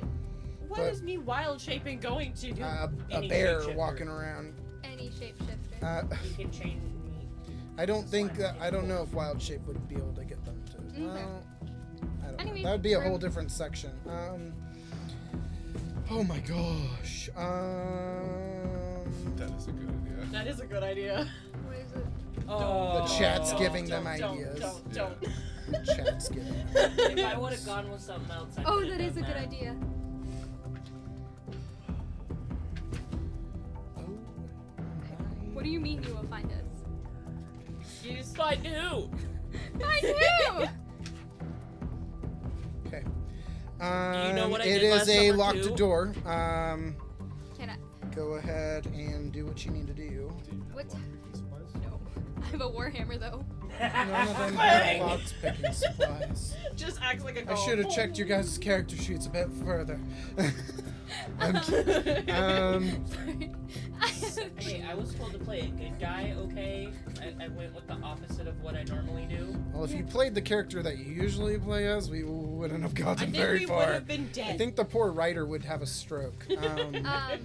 what But- is me wild shaping going to do? A Any bear shapeshifter. walking around. Any shapeshifter. You can change me. I don't think that. I don't know if wild shape would be able to get them to. Well, I don't know. Anyway, That would be a whole room. different section. Oh my gosh. That is a good idea. That is a good idea. What is it? Oh. The chat's Don't, giving them don't, ideas. Don't. Chat's giving. If I would have gone with something else, I Oh, could've that is a done good that. idea. What do you mean you will find us? You just find who? Find who? Okay. you know what I it did is last a summer, locked too? door. Can I? Go ahead and do what you need to do. What? No. I have a warhammer though. None of them have box picking supplies. Just acts like a I golem. should have checked your guys' character sheets a bit further. I'm kidding. Hey, I was told to play a good guy, okay? I went with the opposite of what I normally do. Well, if you played the character that you usually play as, we wouldn't have I gotten think very we far. would have been dead. I think the poor writer would have a stroke. I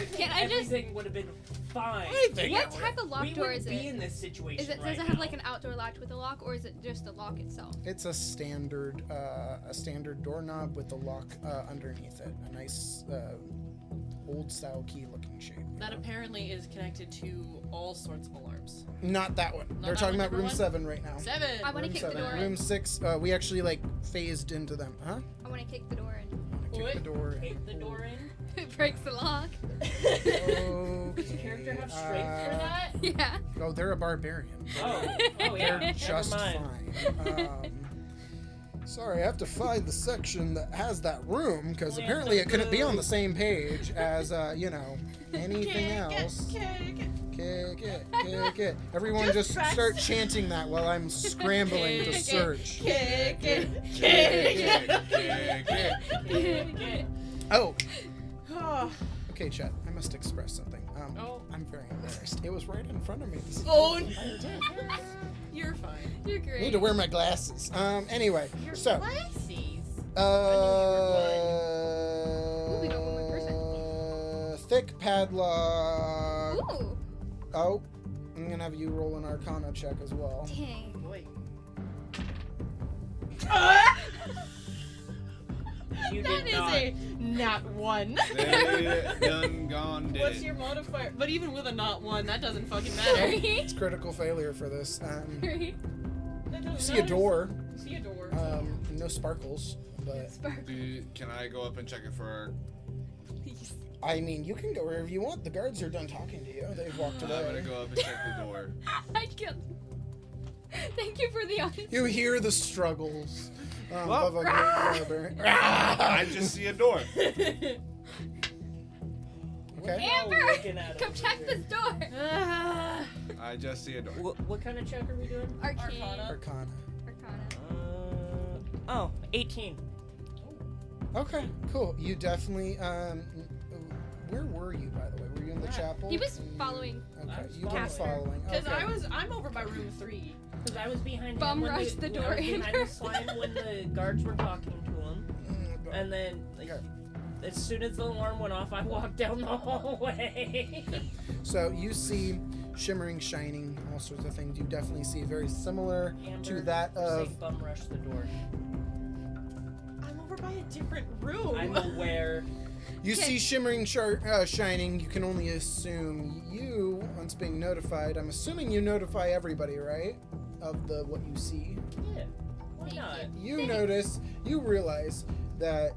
think everything would have been fine. What type of locked we door wouldn't is be it? in this situation Is it right does it now. have like an outdoor latch with a lock, or is it just the lock itself? It's a standard doorknob with a lock underneath it. A nice old-style key-looking shape. That apparently is connected to all sorts of alarms. Not that one. They're that talking one, about room different 7 right now. 7. I want to Room kick the 7. door Room in. 6, we actually like phased into them. Huh? I want to kick the door in. Kick What? the door in. Take the door in? It breaks the lock. Okay. Does the character have strength for that? Yeah. Oh, they're a barbarian. Oh yeah. They're just Never mind. fine. Sorry, I have to find the section that has that room because Land apparently of it couldn't be on blue. the same page as anything else. Kick it. Everyone just press. start chanting that while I'm scrambling to Kick it. search. Kick it. Oh, Oh. okay, chat. I must express something. Oh. I'm very embarrassed. It was right in front of me. Oh, you're fine. You're I great. need to wear my glasses. Anyway, so. Glasses. Ooh, we got one more person. Thick padlock. Ooh. Oh, I'm gonna have you roll an Arcana check as well. Dang. Boy. You That did is not. a not 1. They done gone did What's it. your modifier? But even with a not 1, that doesn't fucking matter. It's critical failure for this. Three. That You doesn't see a matter. door. You see a door. No sparkles, but Spark. Can I go up and check it for? Please. I mean, you can go wherever you want. The guards are done talking to you. They've walked I'm gonna away. go up and check the door. I can't. Thank you for the honesty. You hear the struggles Well, of a great barbarian. I just see a door. Okay. Amber, looking at come over check here. this door. Ah. I just see a door. What kind of check are we doing? Arcane. Arcana. Arcana. Oh, 18. Okay, cool. You definitely. Where were you, by the way? Were you in the chapel? He was following. Okay, was you were following. following. Because Okay. I'm over by room 3. Because I was behind Bum him when rushed the door I was in. behind the slime when the guards were talking to him. And then, like, Okay. as soon as the alarm went off, I walked down the hallway. So you see shimmering, shining, all sorts of things. You definitely see very similar Amber, to that of. say bum rush the door. I'm over by a different room. I'm aware. You see shimmering, shining. You can only assume you, once being notified. I'm assuming you notify everybody, right? Of the what you see. Yeah. Why not? You notice. You realize that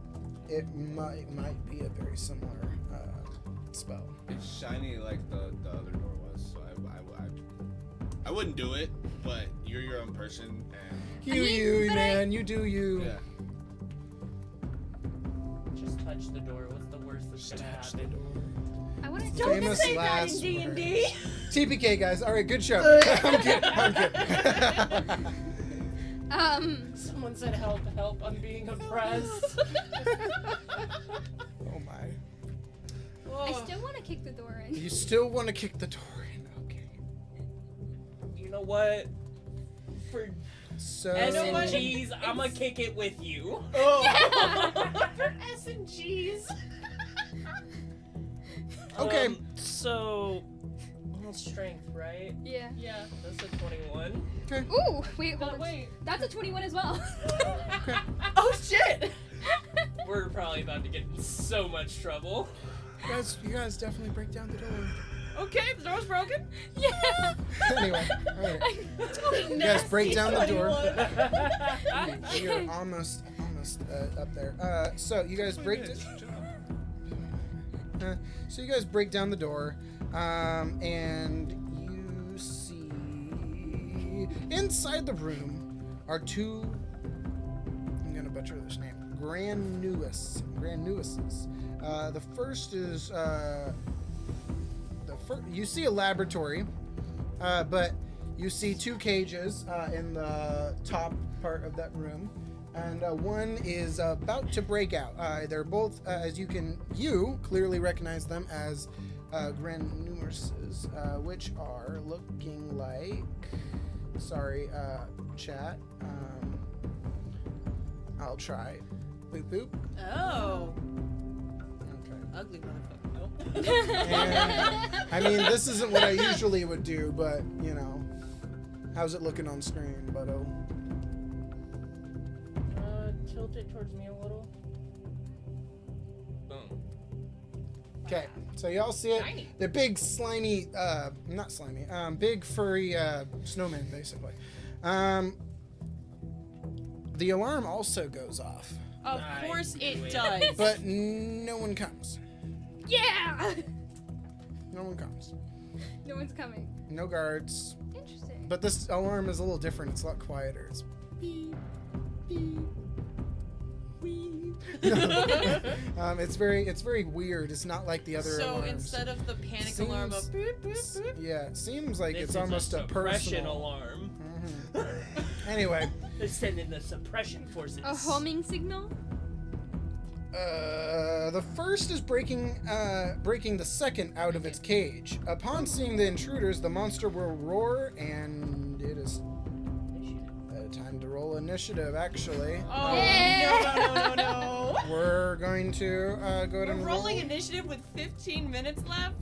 it might be a very similar spell. It's shiny like the other door was, so I wouldn't do it, but you're your own person, and You, but man. You do you. yeah. Just touch the door. What's the worst that's gonna Touch the happen? door. I want to Famous say that in last D&D. words. TPK, guys. All right, good show. I'm kidding. I'm kidding. Someone said help, help, I'm being oppressed. Oh my. I still want to kick the door in. You still want to kick the door in? Okay. You know what? For So. S know what? and G's, I'm gonna kick it with you. For S and G's. Okay. So, strength, right? Yeah. Yeah. That's a 21. Ooh, wait, hold No, on. wait. That's a 21 as well. Oh shit! We're probably about to get in so much trouble. You guys definitely break down the door. Okay, the door's broken. Yeah. Anyway, all right. You guys break down the door. 21. You're almost up there. So you guys break. So you guys break down the door, and you see inside the room are two. I'm gonna butcher this name. Granduses. The first is you see a laboratory, but you see two cages in the top part of that room. and one is about to break out. They're both, as you clearly recognize them as Grand Numerses, which are looking like. Sorry, chat. I'll try. Boop boop. Oh. Okay. Ugly motherfucker. Nope. And, I mean, this isn't what I usually would do, but you know, how's it looking on screen, buddo? Tilt it towards me a little. Boom. Okay, so y'all see it? Shiny. They're big, slimy, not slimy, big, furry snowmen, basically. The alarm also goes off, Of I course knew it it. does. but no one comes. Yeah! No one comes. No one's coming. No guards. Interesting. But this alarm is a little different. It's a lot quieter. It's beep, beep, beep. It's very weird. It's not like the other So alarms. instead of the panic alarm of Seems- boop, boop, boop. Yeah, it seems like This it's is almost a suppression personal alarm. Mhm. Anyway, They're sending the suppression forces. A homing signal? the first is breaking the second out of its cage. Upon seeing the intruders, the monster will roar, and it is time to roll initiative. Actually, Oh, Yeah. no. we're going to go ahead We're and rolling roll. initiative with 15 minutes left.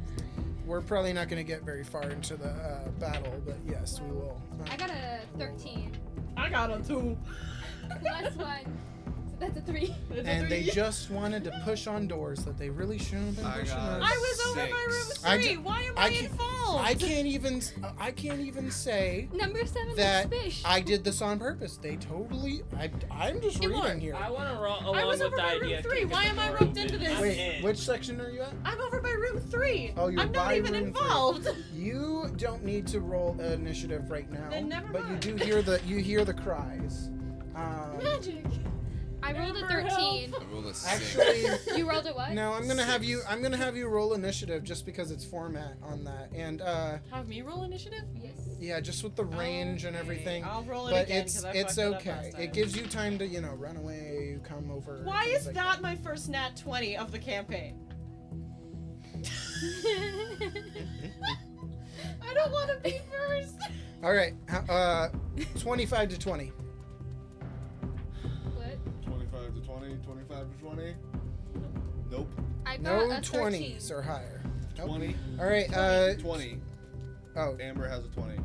We're probably not going to get very far into the battle, but yes, we will. I got a 13. I got a 2. Plus 1. So that's a 3. And they just wanted to push on doors that they really shouldn't have been I pushing got on. I was over by room 3. Why am I involved? I can't even say Number 7 that was fish. I did this on purpose. They totally. I'm just Hey, look, reading here. I want to roll I along was with over the by idea. room of 3. kicking Why the am I door roped open. into this? I'm Wait, in. which section are you at? I'm over by room 3. Oh, you're I'm by not even room 3. involved. You don't need to roll initiative right now. Then never but mind. you do hear the cries. Magic. I rolled a Amber 13. I rolled a 6. Actually, You rolled a what? no. I'm gonna have you roll initiative just because it's format on that, and Have me roll initiative? Yes. yeah, just with the range and Okay, everything. I'll roll it But again it's because I it's fucked it up okay. last time. It gives you time to run away, come over. Why things is like that my first nat 20 of the campaign? I don't want to be first. All right, 25 to 20. What? 25 to 20, 25 to 20. Nope. I got No a 13. 20s or higher. Nope. 20. All right. 20. Oh, Amber has a 20.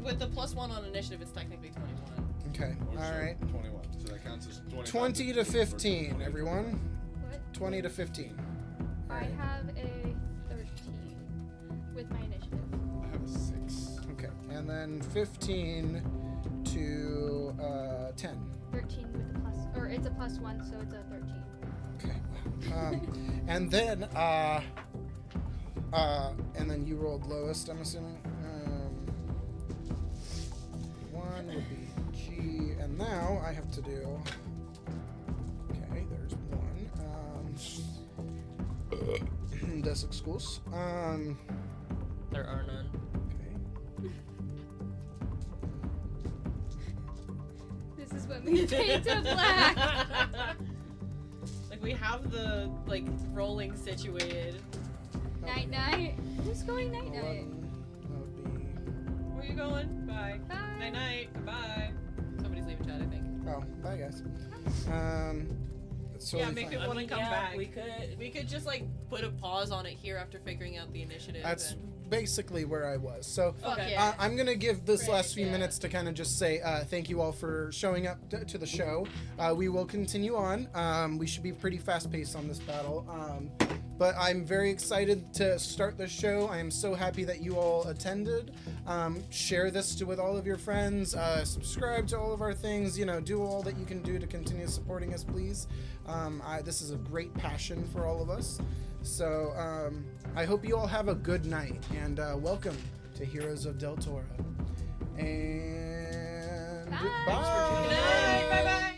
With the +1 on initiative, it's technically 21. okay. Or All so, right. 21. So that counts as 25 20 to 15, 20. everyone. What? 20 to 15. All I right. have a 13 with my initiative. I have a 6. Okay, and then 15 to 10. 13 with a plus, or it's a +1, so it's a 13. Okay. Wow. And then you rolled lowest, I'm assuming. 1 would be G, and now I have to do. Okay, there's 1. Des excuse. There are none. Okay. This is when we paint to black. Like we have the rolling situated. Night night. Who's going night night? 11 would be. Where you going? Bye. Bye. Night night. Bye. Somebody's leaving chat, I think. Oh, bye guys. It's Yeah, totally make fine. it wanna come yeah, back. We could. We could just put a pause on it here after figuring out the initiative. That's and... basically where I was. So Fuck Okay. yeah. I'm gonna give this Right, last few yeah. minutes to kind of just say thank you all for showing up to the show. We will continue on. We should be pretty fast paced on this battle. But I'm very excited to start the show. I am so happy that you all attended. Share this with all of your friends. Subscribe to all of our things. Do all that you can do to continue supporting us, please. This is a great passion for all of us. So I hope you all have a good night, and welcome to Heroes of Deltora. And Bye. bye. Good night. Bye bye.